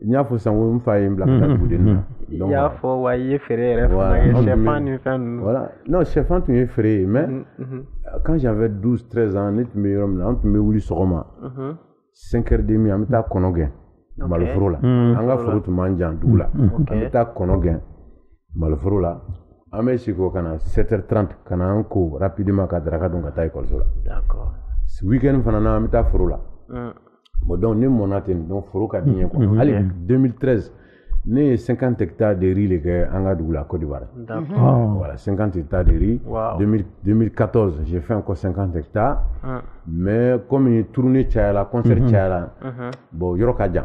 nya fo sango mfa yimbla ka budena. Donc ya fo waye frère chefan ni fan. Voilà. Non, chefan tu es frère mais quand j'avais 12 13 ans net me rom na me wuli sogoma. 5h30 amita konogen. Malforo la. Anga foro tu manjan dugula. Amita konogen. Malforo la. Ame siko kana 7h30 kana anko rapidement ka draka donc ta école sola. D'accord. Ce week-end fana na amita foro la. Bon donc ni monaten donc foro ka bien quoi. Allez 2013 né 50 hectares de riz les anga dugula Côte d'Ivoire. D'accord. Voilà 50 hectares de riz. 2014 j'ai fait encore 50 hectares. Mais comme il tournait la concert tchala bon yoro ka jan.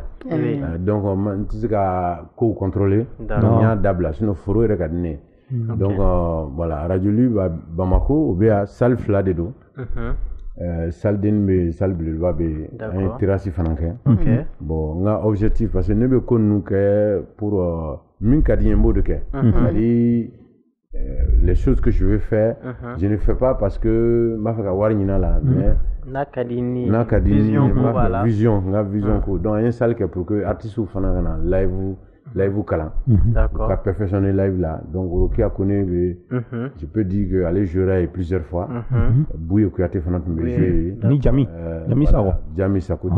Donc on tise ka ko contrôler donc ya dabla sinon foro re ka dine. Donc voilà Radio Libre à Bamako ou bien salle fla de do. Salle d'enbe salle bleu ba be un terrasse fananke. Bon nga objectif parce que ne be konnu que pour min ka di mbo de que c'est-à-dire les choses que je veux faire je ne fais pas parce que ma fa war nyina la mais na kadini vision voilà vision ko donc un salle que pour que artiste fananka na live kala d'accord ka perfectionner live là donc qui a connu je peux dire que aller jouer plusieurs fois Bouye Kouyaté fananka me jouer ni Jami Sako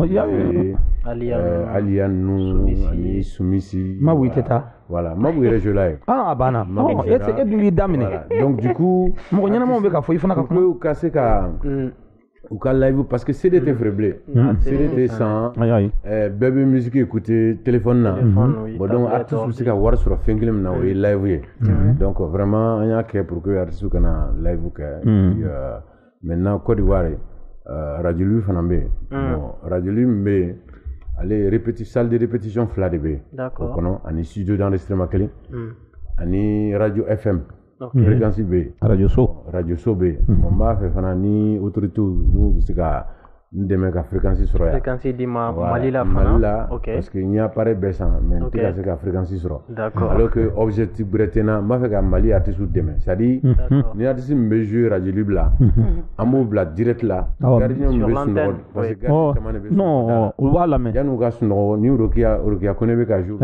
Alian nous ani Soumisi ma witeta voilà ma bouye je live bana et du damine donc du coup mo nyana mo be ka fo ifana ka ko casser ka ou ka live parce que c'est des faiblés c'est des sans bébé musique écouter téléphone là bon donc artiste aussi ka war sur fengilem na oui live donc vraiment on a que pour que artiste kana live que maintenant Côte d'Ivoire Radio Libre fanambe bon Radio Libre allez salle de répétition fla de b d'accord kono ani studio d'enregistrement kali ani radio FM fréquence B radio so B on m'a fait fanani autorité nous bisika ndeme ka fréquence sur ya fréquence di Malila fana parce que il n'y a pas de baissant mais tika c'est ka fréquence sur d'accord alors que objectif bretena m'a fait ka Mali artiste demain c'est-à-dire ni artiste me jouer Radio Libre là amo bla direct là gardien me sur parce que non voilà mais ya nous ga sur ni rokia connaît ka jouer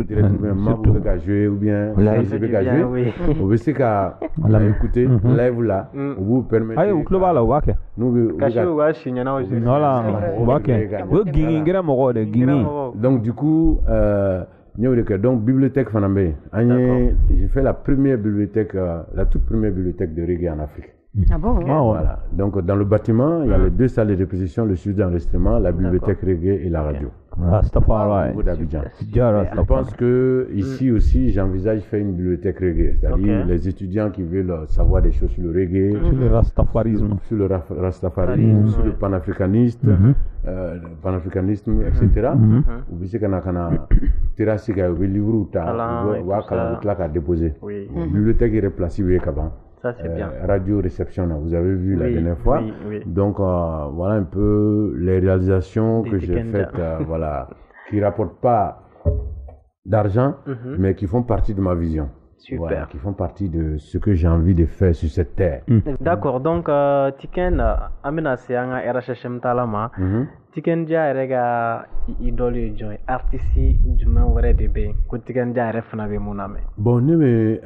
directement ma ka jouer ou bien je vais ka jouer ou bisika écouter live là vous permet ayo global wa ke nous ka wa shinyana voilà ok gingira mo de gini donc du coup donc bibliothèque fanambe j'ai fait la première bibliothèque la toute première bibliothèque de reggae en Afrique. Ah bon? Voilà. Donc dans le bâtiment, il y a les deux salles de répétition, le studio d'enregistrement, la bibliothèque reggae et la radio. Rastafari. Je pense que ici aussi, j'envisage faire une bibliothèque reggae, c'est-à-dire les étudiants qui veulent savoir des choses sur le reggae, sur le rastafarisme, sur le panafricanisme, etc. Ou bien qu'on a terrasse qui a un livre ou ta déposé. Bibliothèque est replacée Ça, c'est bien. Radio réception, vous avez vu la dernière fois. Donc voilà un peu les réalisations que j'ai faites, voilà, qui rapportent pas d'argent, mais qui font partie de ma vision. Super. Voilà, qui font partie de ce que j'ai envie de faire sur cette terre. D'accord. Donc Tiken amena seanga RHM talama. Tiken jare ga idole joy artiste juma wore de be ko Tiken jare fana be muname. Bon ne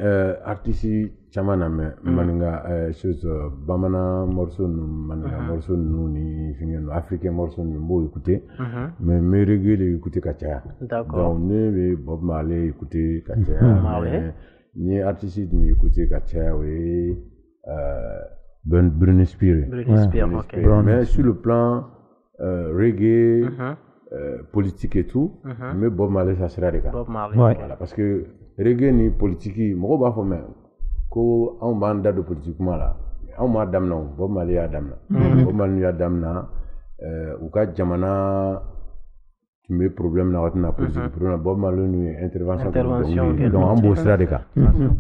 artiste chamana me maninga chose bamana morceau maninga morceau ni fingeno africain morceau ni bo écouter mais me reggae les écouter kacha. D'accord. Donc ne Bob Marley écouter kacha. Ni artiste ni écouter kacha oui Britney Spears. OK. Mais sur le plan reggae politique et tout, mais Bob Marley ça sera les gars. Bob Marley. Ouais. Voilà, parce que reggae ni politique, moi ba fo mais ko on banda de politique là. On m'a damna Bob Marley a damna. Bob Marley a damna ou ka jamana tu mets problème na watna politique problème Bob Marley ni intervention donc on bosse là les gars.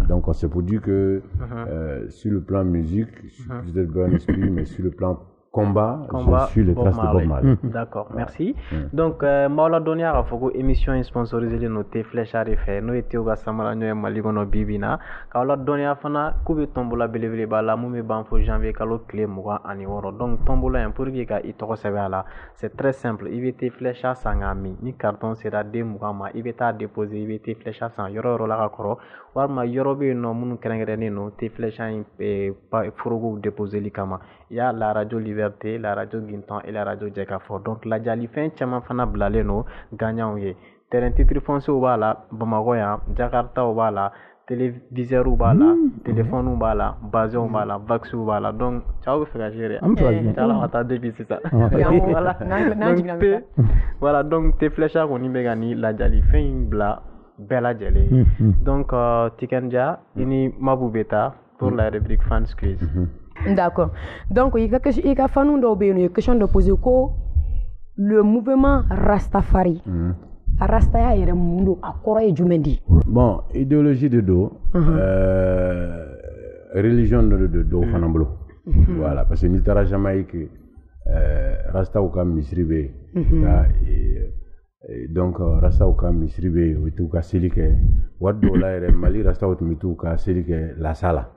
Donc c'est pour dire que sur le plan musique, je suis peut-être bon esprit mais sur le plan combat, je suis les traces de Bob Marley. D'accord, merci. Donc, Maola Donia a fait une émission sponsorisée de noter Flèche à refaire. Nous étions au Samara, nous sommes Maligono Bibina. Kaola Donia Fana, Koube Tombola Belevele Bala, Moumé Banfo Janvier, Kalo Clé Moura Aniworo. Donc, Tombola, pour que il te recevait là. C'est très simple. Il va te Flèche à Sangami. Ni carton sera de Mourama. Il va te déposer, il va te Flèche à Sang. Yoro la Rakoro. Warma Yorobe no Moun Kerengrene no, te Flèche à Frogo déposer l'Ikama. Il y a la radio Liberté, la radio Ginton et la radio Djekafo. Donc la Jalifin Tchaman Fana Blaleno, gagnant y est. Terrain titre foncier au bala, Bamagoya, Jakarta au bala, téléviseur au bala, téléphone au bala, basé au bala, vax au bala. Donc, ciao, frère gérer. Ciao, attends, depuis c'est ça. Voilà, donc tes flèches à on y gagné, la Jalifin Bla, Bella Jelly. Donc, Tikanja, ini Maboubeta pour la rubrique Fans Quiz. D'accord. Donc, il y a une question de poser le mouvement Rastafari. Rastaya est mundo akora et jumendi. Bon, idéologie de dos, religion de dos fanamblo. Voilà, parce que ni tara Jamaïque, Rasta ou kam misribe. Donc Rasta ou kam misribe, ou tout ka selike. Wat do la ere Mali Rasta ou tout ka selike la sala.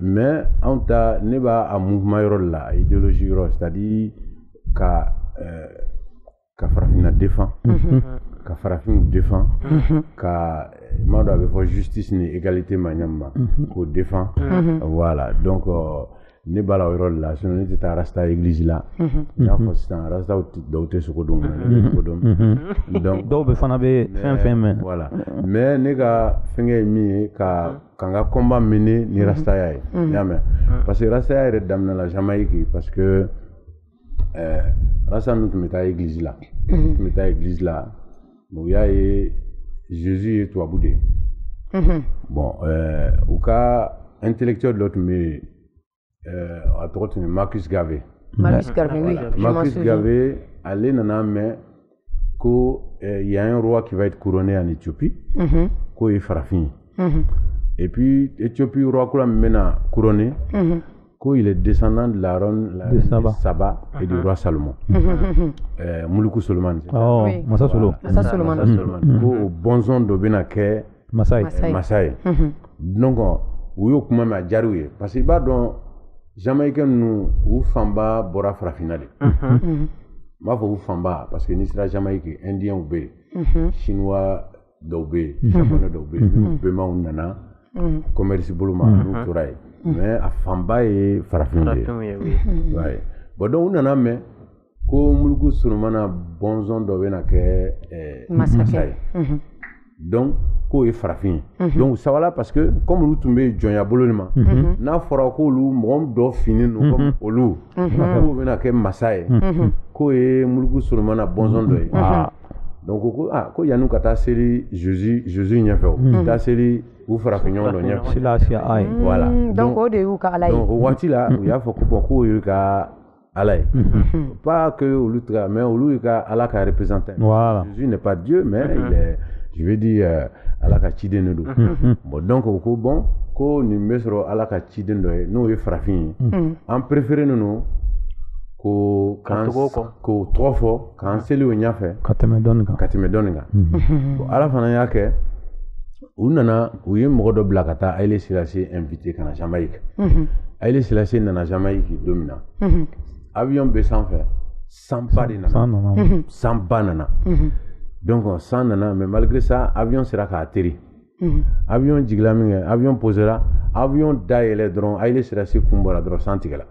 Mais on t'a neba à mouvement là, idéologie c'est-à-dire ka farafina défend, ka farafina défend, ka mando avec justice ni égalité maniama ko défend. Voilà, donc neba la rôle là, sinon n'était ta rasta église là. Ya faut c'est un rasta d'autre ce kodom. Donc do fana be fin voilà. Mais nega fenge mi ka kanga combat mené ni rasta yaay. Parce que rasta yaay damna la Jamaïque parce que Rasta nous met à l'église là. Nous met à l'église là. Bon, il y a Jésus et toi boudé. Bon, au cas intellectuel de l'autre, mais à droite, Marcus Garvey. Marcus Garvey, oui. Marcus Garvey, allez, nana, mais qu'il y a un roi qui va être couronné en Éthiopie, qu'il est farafin. Et puis, Éthiopie, roi qui l'a couronné. Il est descendant de l'Aaron de Saba et du roi Salomon. Mouloukou Solomon. Oh, oui. Massa Solo. Massa Solomon. Au bon zone de Benake, Massaï. Donc, oui, au Koumama Djarouye. Parce que, dans Jamaïcain, nous, ou Famba, Bora Frafinale. Moi, vous Famba, parce que nous sommes Jamaïcains, Indiens ou B, Chinois d'Obé, Japonais d'Obé, Bema ou Nana, commerce Boloma, nous, Touraï. Mais à Famba et Farafinde. Ouais. Bon, donc, on a mais, comme Mouloukou Solomana, bon zone de Benake, Massaï. Donc, ko est Farafin. Donc, ça va là parce que, comme nous tombons, Djonia Bolonima, n'a fora ko lou, m'om do fini, nous, comme Olou, ko Benake Massaï, ko est Mouloukou Solomana, bon zone de donc, ko yanou kata série Jésus n'y a fait. Ta série, ou Farafignon, l'on y a fait. Voilà. Donc, au début, donc, au Wati là, il y a fait beaucoup de Alaï. Pas que l'outre, mais l'outre, Allah qui représenté. Voilà. Jésus n'est pas Dieu, mais il est, je veux dire, Allah qui chide nous. Bon, donc, au bon, quand nous mettons Allah qui chide nous, nous, Farafignon. En préféré, nous, ko trois fois quand c'est le nya fait kateme donga bon ala fana ya ke unana uye mogodo blakata aile silasi invité kana Jamaïque aile silasi nana Jamaïque domina avion be sans faire sans pas de nana sans banana donc sans nana mais malgré ça avion sera ka atterri avion jiglaminge avion posera avion daile drone aile silasi kumbora drone santigala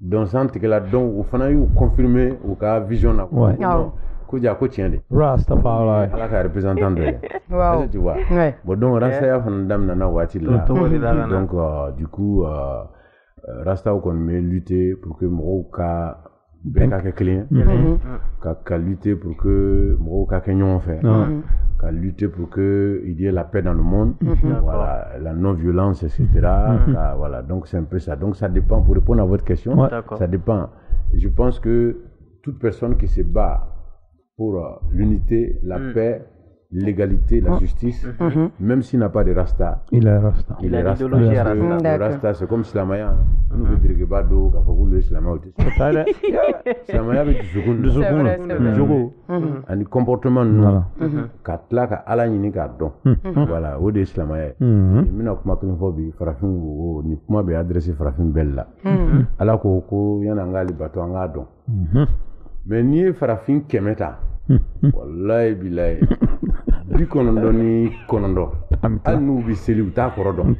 donc sans que là donc au final vous confirmer ou ka vision na ko ja ko tiende Rastafari ala ka représentant de wow tu vois bon donc Rasta ya fan dam na wati là donc du coup Rasta qu'on met lutter pour que Moroka Beka Kelien, qu'à lutter pour que Moroka Kenyon fait, qu'à lutter pour que il y ait la paix dans le monde, voilà, la non-violence, etc. Voilà, donc c'est un peu ça. Donc ça dépend, pour répondre à votre question, ça dépend. Je pense que toute personne qui se bat pour l'unité, la paix, l'égalité, la justice, même s'il n'a pas de rasta, il est rasta. Il a l'idéologie rasta. Le rasta, c'est comme Slamaya. On veut dire que Bado, Kafakoulou, Slamaya, Slamaya veut dire du secours. Un comportement non. Katla, ka ala nyini ka don. Voilà, au de Slamaya. Mina kuma kini fobi, farafin ou ni kuma be adressé farafin bella. Ala ko yana ngali bato anga don. Mais ni farafin kemeta. Wallahi billahi. Bi konondo ni konondo. Al n'u bi seli u t'a kɔrɔ dɔn.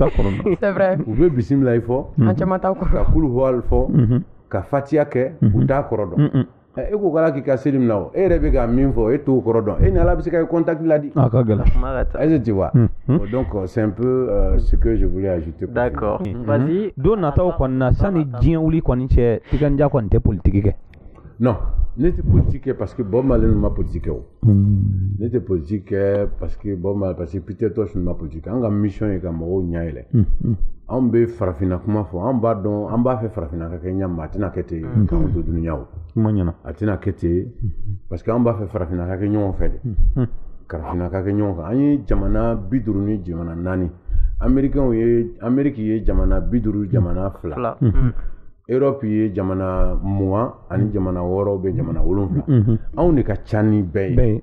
C'est vrai. U bɛ bisimila fɔ. An caman t'a kɔrɔ. Ka kulu hɔl fɔ. Ka fatiya kɛ u t'a kɔrɔ dɔn. E ko k'ala k'i ka seli minɛ o. E yɛrɛ bɛ ka min fɔ e t'o kɔrɔ dɔn. E ni ala bɛ se ka contact ladi. Ah ka gɛlɛn. Est-ce que tu vois? Donc c'est un peu ce que je voulais ajouter. D'accord. Vas-y. Don nataw kɔni na sani diɲɛ wuli kɔni cɛ Tigandiya kɔni tɛ politique kɛ. Non, n'était politique parce que Bob Marley n'a pas politique. N'était politique parce que Bob Marley, parce que Peter Tosh n'a pas politique. On a mission et comme on y a on be farafina kuma fo on ba fait farafina ka kenya matina kete ka on do dunya o manyana atina kete parce que on ba fait farafina ka kenya on fait farafina ka kenya on ani jamana biduru ni jamana nani Amérique ye jamana biduru jamana fla Europe ye jamana muwa ani jamana woro be jamana wolonfla on ne ka chani be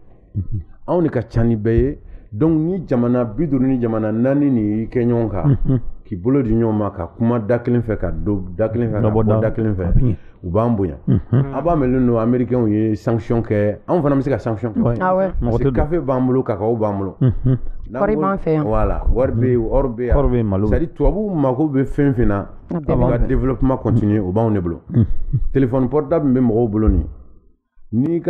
on ne ka chani be donc ni jamana biduru ni jamana nani ni kenyon ka ki bolo di nyoma ka kuma daklen fe ka do daklen fe ka bo daklen fe u b'an bonya a b'a mɛn no américain ye sanction kɛ anw fana bɛ se ka sanction kɛ ah ouais parce que café b'an bolo kakao b'an bolo kɔri b'an fɛ yan voilà wari bɛ yen or bɛ yan c'est à dire tubabu mako bɛ fɛn fɛn na ka développement continuer o b'anw de bolo téléphone portable min bɛ mɔgɔw bolo nin ni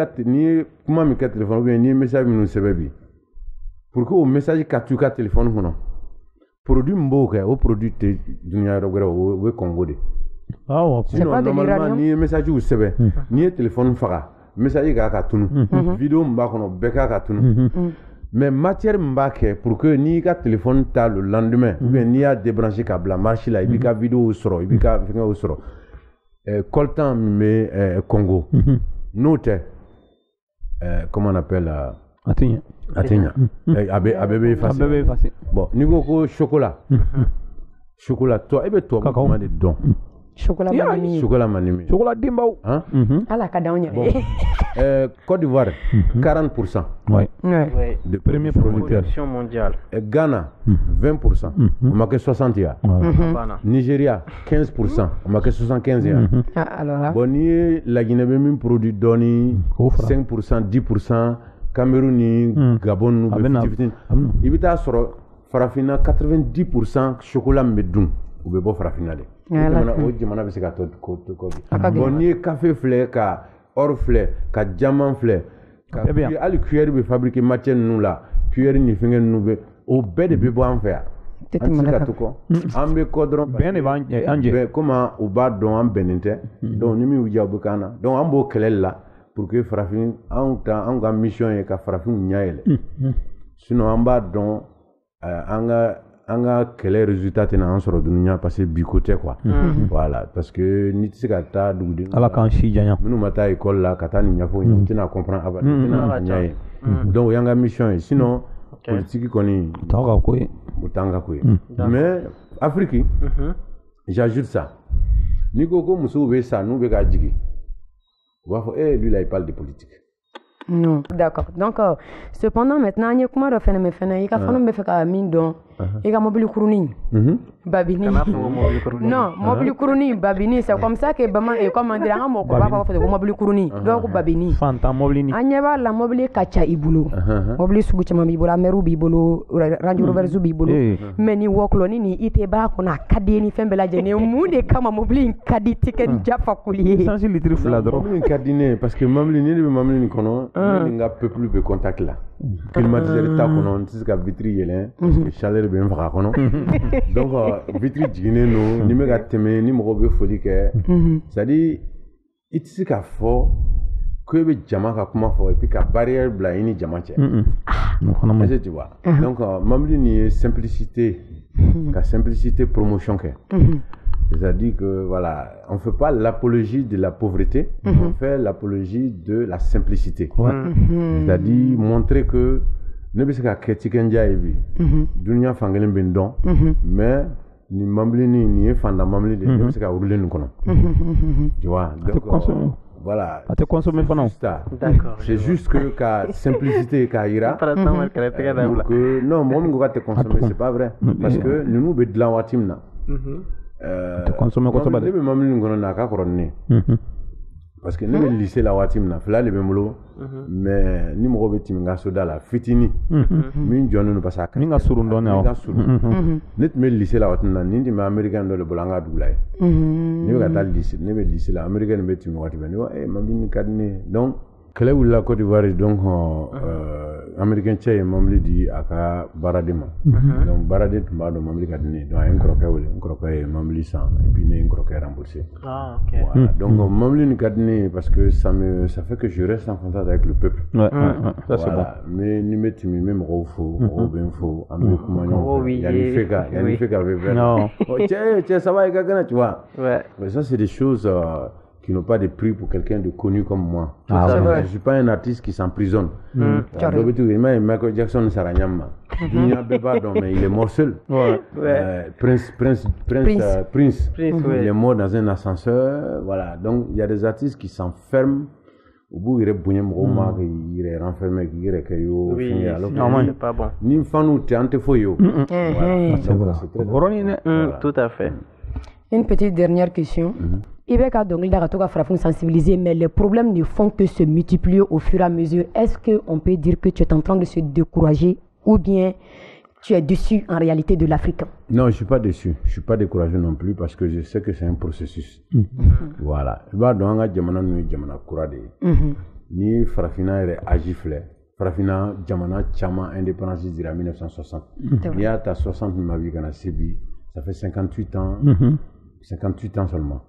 kuma min kɛ téléphone ou bien ni message minnu sɛbɛn bi pour que o message ka tu ka téléphone kɔnɔ produit m'bo kɛ o produit tɛ dunuya yɔrɔ wɛrɛ o bɛ Congo de. Sinon normalement ni message ou sɛbɛn ni ye téléphone faga message k'a ka tunu vidéo min b'a kɔnɔ bɛɛ k'a ka tunu mais matière min b'a kɛ pour que n'i ka téléphone ta le lendemain ou bien n'i y'a débranché k'a bila marche la i b'i ka vidéo sɔrɔ i b'i ka fɛngɛw sɔrɔ coltan min bɛ Congo n'o tɛ comment on appelle Atinya a bɛɛ bɛ effacer bon n'i ko chocolat toi e bɛ tubabu kuma de dɔn chocolat manimi chocolat dimbaw ala ka d'anw yɛrɛ Côte d'Ivoire 40% de premier producteur mondiale Ghana 20% on m'a que 60 ya Nigeria 15% on m'a que 75 ya alors bon ni la Guinée bɛ min produit dɔɔni 5% 10% Cameroun ni Gabon nu bɛ fitin i bɛ taa sɔrɔ farafina 90% chocolat min bɛ dun u bɛ bɔ farafina de o jamana bɛ se ka to ko bon ni ye café filɛ ka or filɛ ka diamant filɛ ka hali cuillère bɛ fabriquer matière ninnu la cuillère ni fɛngɛ ninnu bɛ o bɛɛ de bɛ bɔ an fɛ yan an tɛ se ka to kɔ an bɛ kɔ dɔrɔn bɛn de b'an jɛ comme u b'a dɔn an bɛnnen tɛ donc ni min y'u diya u bɛ k'an na donc an b'o kɛlɛli la pour que farafin anw ka mission ye ka farafinw ɲɛ yɛlɛ sinon an b'a dɔn an ka kɛlɛ résultat tɛna an sɔrɔ dunuya parce que bi ko tɛ quoi voilà parce que n'i tɛ se ka taa duguden ala k'an si janya minnu ma taa école la ka taa nin ɲɛfɔ ɲɛ u tɛna comprendre abadan u tɛna ɲɛ ye donc o y'an ka mission ye sinon politique kɔni o t'an ka ko ye o t'an ka ko ye mais Afrique j'ajoute ça n'i ko ko musow bɛ sa n'u bɛ ka jigin u b'a fɔ lui là il parle de politique. Non, d'accord. Donc, cependant, maintenant, il y a comment de faire mes fins. Il y a quand même fait un mine don. Il y a mobile couronne. Babini. Non, mobile couronne, babini. C'est comme ça que Bama est comme un grand mot. On va pas faire mobile couronne. Donc, babini. Fanta mobile. Anyeva la mobile kacha ibulu. Mobile subucha mabibula meru bibulu. Range Rover zubibulu. Mais ni wokloni ni iteba kona kadi ni fembela jene mude kama mobile kadi ticket jaffa kulier. Sans litre fladro. Mobile kadine parce que mobile ni le mobile ni kono. Ni nga peuple be contact la. Climatiseur ta kono nti ka vitri yelen parce que chaleur bɛ n faga kɔnɔ donc vitre jiginnen don ni bɛ ka tɛmɛ ni mɔgɔw bɛ foli kɛ c'est à dire i tɛ se k'a fɔ ko i bɛ jama ka kuma fɔ et puis ka barrière bila i ni jama cɛ est-ce que tu vois donc Mameli nin ye simplicité ka simplicité promotion kɛ c'est-à-dire que voilà, on ne fait pas l'apologie de la pauvreté, on fait l'apologie de la simplicité. C'est-à-dire montrer que ne bɛ se ka kɛ tikenja ye bi dunuya fankelen bɛ n dɔn mais ni Mameli nin ye fanda Mameli de ne bɛ se ka wurule nin kɔnɔ tu vois donc voilà c'est juste que ka simplicité k'a yira pour que non mɔgɔ min ko k'a tɛ consommer c'est pas vrai parce que ninnu bɛ dilan waati min na ne bɛ Mameli nin kɔnɔ na a ka kɔrɔ ni ne parce que ne bɛ lycée la waati min na fila de bɛ n bolo mais ni mɔgɔ bɛ tɛmɛ n ka soda la fitinin min jɔnnen don parce que min ka surun dɔɔnin awɔ min ka surun ne tun bɛ lycée la waati min na nin tun bɛ américain dɔ de bolo an ka dugu la ye ne bɛ ka taa lycée ne bɛ lycée la américain bɛ tɛmɛ waati bɛɛ ne ko Mameli nin ka di ne ye donc kɛlɛ wulila Côte d'Ivoire donc américain cɛ ye Mameli di a ka baaraden ma donc baaraden tun b'a dɔn Mameli ka di ne ye donc a ye n kɔrɔkɛ wele n kɔrɔkɛ ye Mameli san et puis ne ye n kɔrɔkɛ rembourser voilà donc Mameli nin ka di ne ye parce que ça fait que je reste en contact avec le peuple ça c'est bon mais ni bɛ tɛmɛ n bɛ mɔgɔw fo mɔgɔw bɛ n fo an bɛ kuma ɲɔgɔn fɛ yanni Feka bɛ fɛ cɛ ça va i ka kɛnɛ tu vois mais ça c'est des choses qui n'ont pas de prix pour quelqu'un de connu comme moi. Je ne suis pas un artiste qui s'emprisonne. Michael Jackson Saranyama. Il mais il est mort seul. Prince, il est mort dans un ascenseur. Voilà. Donc il y a des artistes qui s'enferment. Au bout, il est il est renfermé, il est c'est pas bon. Ni fanou te ante foyo. Tout à fait. Une petite dernière question. Sensibiliser, mais les problèmes ne font que se multiplier au fur et à mesure. Est-ce qu'on peut dire que tu es en train de se décourager ou bien tu es déçu en réalité de l'Afrique? Non, je ne suis pas déçu. Je ne suis pas découragé non plus parce que je sais que c'est un processus. Voilà. Ni Farafina est agiflé. Farafina, Djamana, Tchama, indépendance dira 1960. Il y a 60 ma vie dans Sébi. Ça fait 58 ans. 58 ans seulement.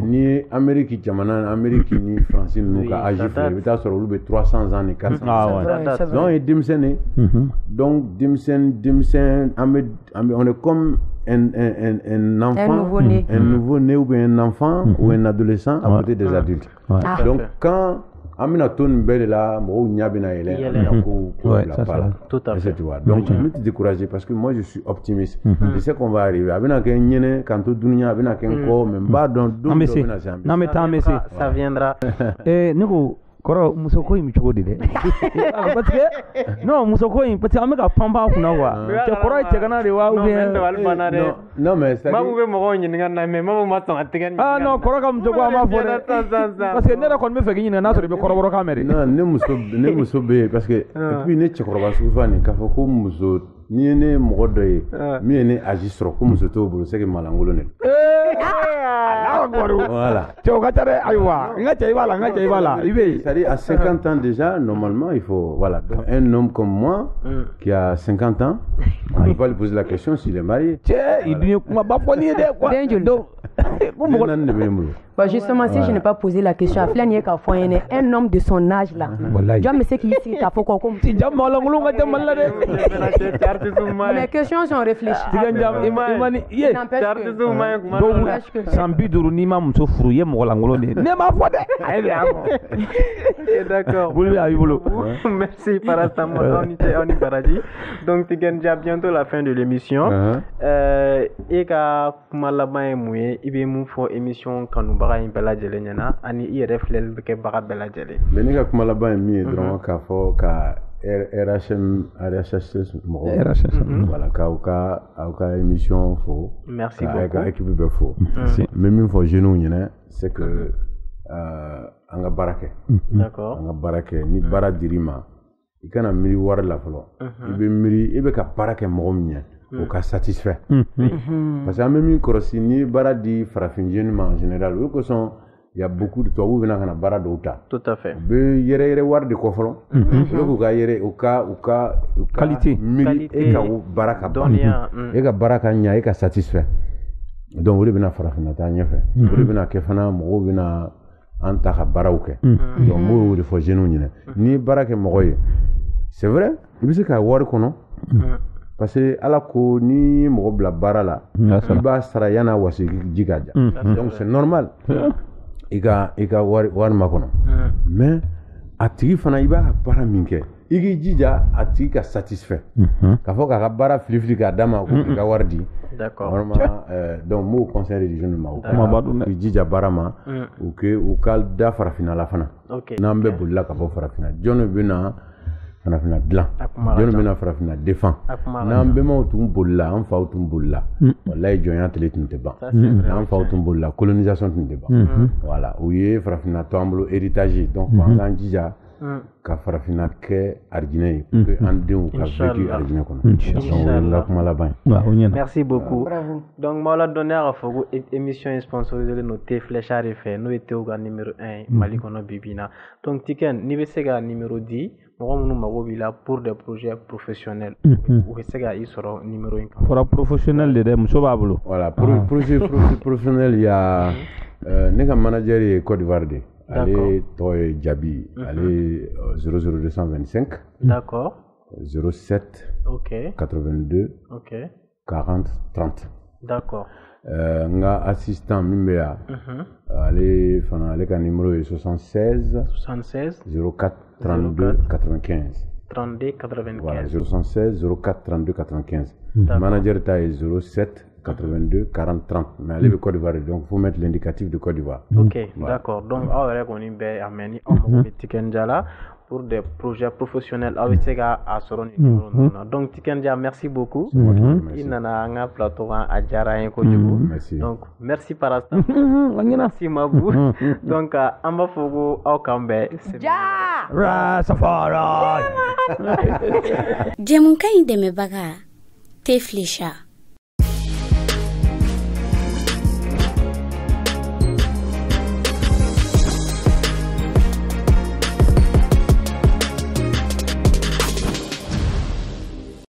Ni Amérique Jamana, Amérique ni France nous a agi fait sur le 300 ans et 400 ans. Donc et Dimsen donc Dimsen on est comme un enfant, un nouveau-né ou bien un enfant ou un adolescent à côté des adultes. Donc quand Amina Toun Belle là, moi Nyabina elle tout à fait. Donc je ne te décourager parce que moi je suis optimiste. Je sais qu'on va arriver. Abina Kenyene quand tout dunia abina Kenko même pas dans d'autres ça viendra. Nous kɔrɔ muso ko in bɛ cogo di dɛ parce que non muso ko in parce que an bɛ ka panpan kunna quoi cɛ kɔrɔ ye cɛgana de wa ou bien non mais c'est Mamu bɛ mɔgɔw ɲininka na mais Mamu ma sɔn ka tigɛ nin ah non kɔrɔ ka muso ko an b'a fɔ dɛ parce que ne yɛrɛ kɔni bɛ fɛ k'i ɲininka n'a sɔrɔ i bɛ kɔrɔbɔrɔkan mɛn de non ne muso bɛ yen parce que et puis ne cɛkɔrɔba sugu fa nin k'a fɔ ko muso ni ye ne mɔgɔ dɔ ye min ye ne agi sɔrɔ ko muso t'o bolo c'est que malangolo ne voilà cɛw ka ca dɛ ayiwa n ka cɛ i b'a la n ka cɛ i b'a la i bɛ yen c'est-à-dire à 50 ans déjà normalement il faut voilà un homme comme moi qui a 50 ans on ne peut pas lui poser la question s'il est marié cɛ i dun ye kumaba fɔ nin ye dɛ quoi donc Bah justement, si je n'ai pas posé la question, un homme de son âge là, je sais qu'il ici, t'as fait quoi comme mes questions sont réfléchies. D'accord. Merci Parastamo, on y paradis. Donc tu gagnes bientôt la fin de l'émission. Et ka malaba mouye, il veut nous faire émission quand nous baga bela jele nyana ani i reflel be ke baga bela jele. Mais ni ka malaba mi dron ka fo ka RHS voilà ka émission fo. Merci beaucoup. Ka équipe be fo. Mais min fo genou nyana c'est que anga barake. D'accord. Anga barake ni bara dirima. I kana miri war la folo. I be ka barake mo minya. Au cas satisfait. Parce que même une crossini baradi farafin jeune en général, eux que sont il y a beaucoup de tubabu bena kana bara dɔw ta tout à fait be yɛrɛ wari de kɔ fɔlɔ olu ka yɛrɛ u ka qualité mili e ka bara ka ban e ka bara ka ɲa e ka satisfait donc o de bena farafina taa ɲɛfɛ o de bena kɛ fana mɔgɔw bena an ta ka baaraw kɛ donc m'o de fɔ jeunes ɲinɛ ni baara kɛ mɔgɔ ye c'est vrai i bɛ se ka wari kɔnɔ parce que ala ko ni mɔgɔ bila baara la i b'a sara yan'a wasi ji ka ja donc c'est normal i ka wari ma kɔnɔ mais a tigi fana i b'a baara min kɛ i k'i jija a tigi ka satisfait k'a fɔ k'a ka baara filifili k'a d'a ma ko k'i ka wari di vraiment donc m'o conseil de jeunes ma o k'i jija baara ma u ka da farafinna la fana n'an bɛɛ bolila ka bɔ farafinna jɔn bɛ na farafina dilan jɔn bɛ na farafina défend n'an bɛnbaw tun bolila an faw tun bolila walayi jɔnya tele tun tɛ ban n'an faw tun bolila colonisation tun tɛ ban voilà u ye farafina to an bolo héritage donc an k'an jija ka farafina kɛ arijinɛ ye pour que an denw ka vécu arijinɛ kɔnɔ donc kuma laban ye merci beaucoup donc Maola donné a fɔ ko émission ye sponsorisé no T Fléchard de fɛ n'o ye Tew ka numéro 1 Mali kɔnɔ bibi in na donc Tiken n'i bɛ se ka numéro di mɔgɔ minnu mago b'i la pour des projets professionnels u bɛ se ka i sɔrɔ numéro in kan fɔra professionnel de dɛ muso b'a bolo voilà projet professionnel il y a ne ka manager ye Côte d'Ivoire de ale tɔgɔ ye Jabi ale 00225 d'accord 07 82 40 30 d'accord nga assistant min bɛ yan ale fana ale ka numéro ye 76 04 32 95 32 95 voilà 76 04 32 95 manager ta ye 07 82 40 30 mais ale bɛ Côte d'Ivoire donc il faut mettre l'indicatif de Côte d'Ivoire d'accord donc aw yɛrɛ kɔni bɛ a mɛn ni aw mago bɛ Tiken Jah la pour des projets professionnels aw bɛ se ka a sɔrɔ nin numéro ninnu na donc Tiken Jah merci beaucoup i nana an ka plateau kan a diyara an ye kojugu donc merci par instant merci Mabou donc an b'a fɔ ko aw k'an bɛn Jɛmukan in dɛmɛbaga T Fléchard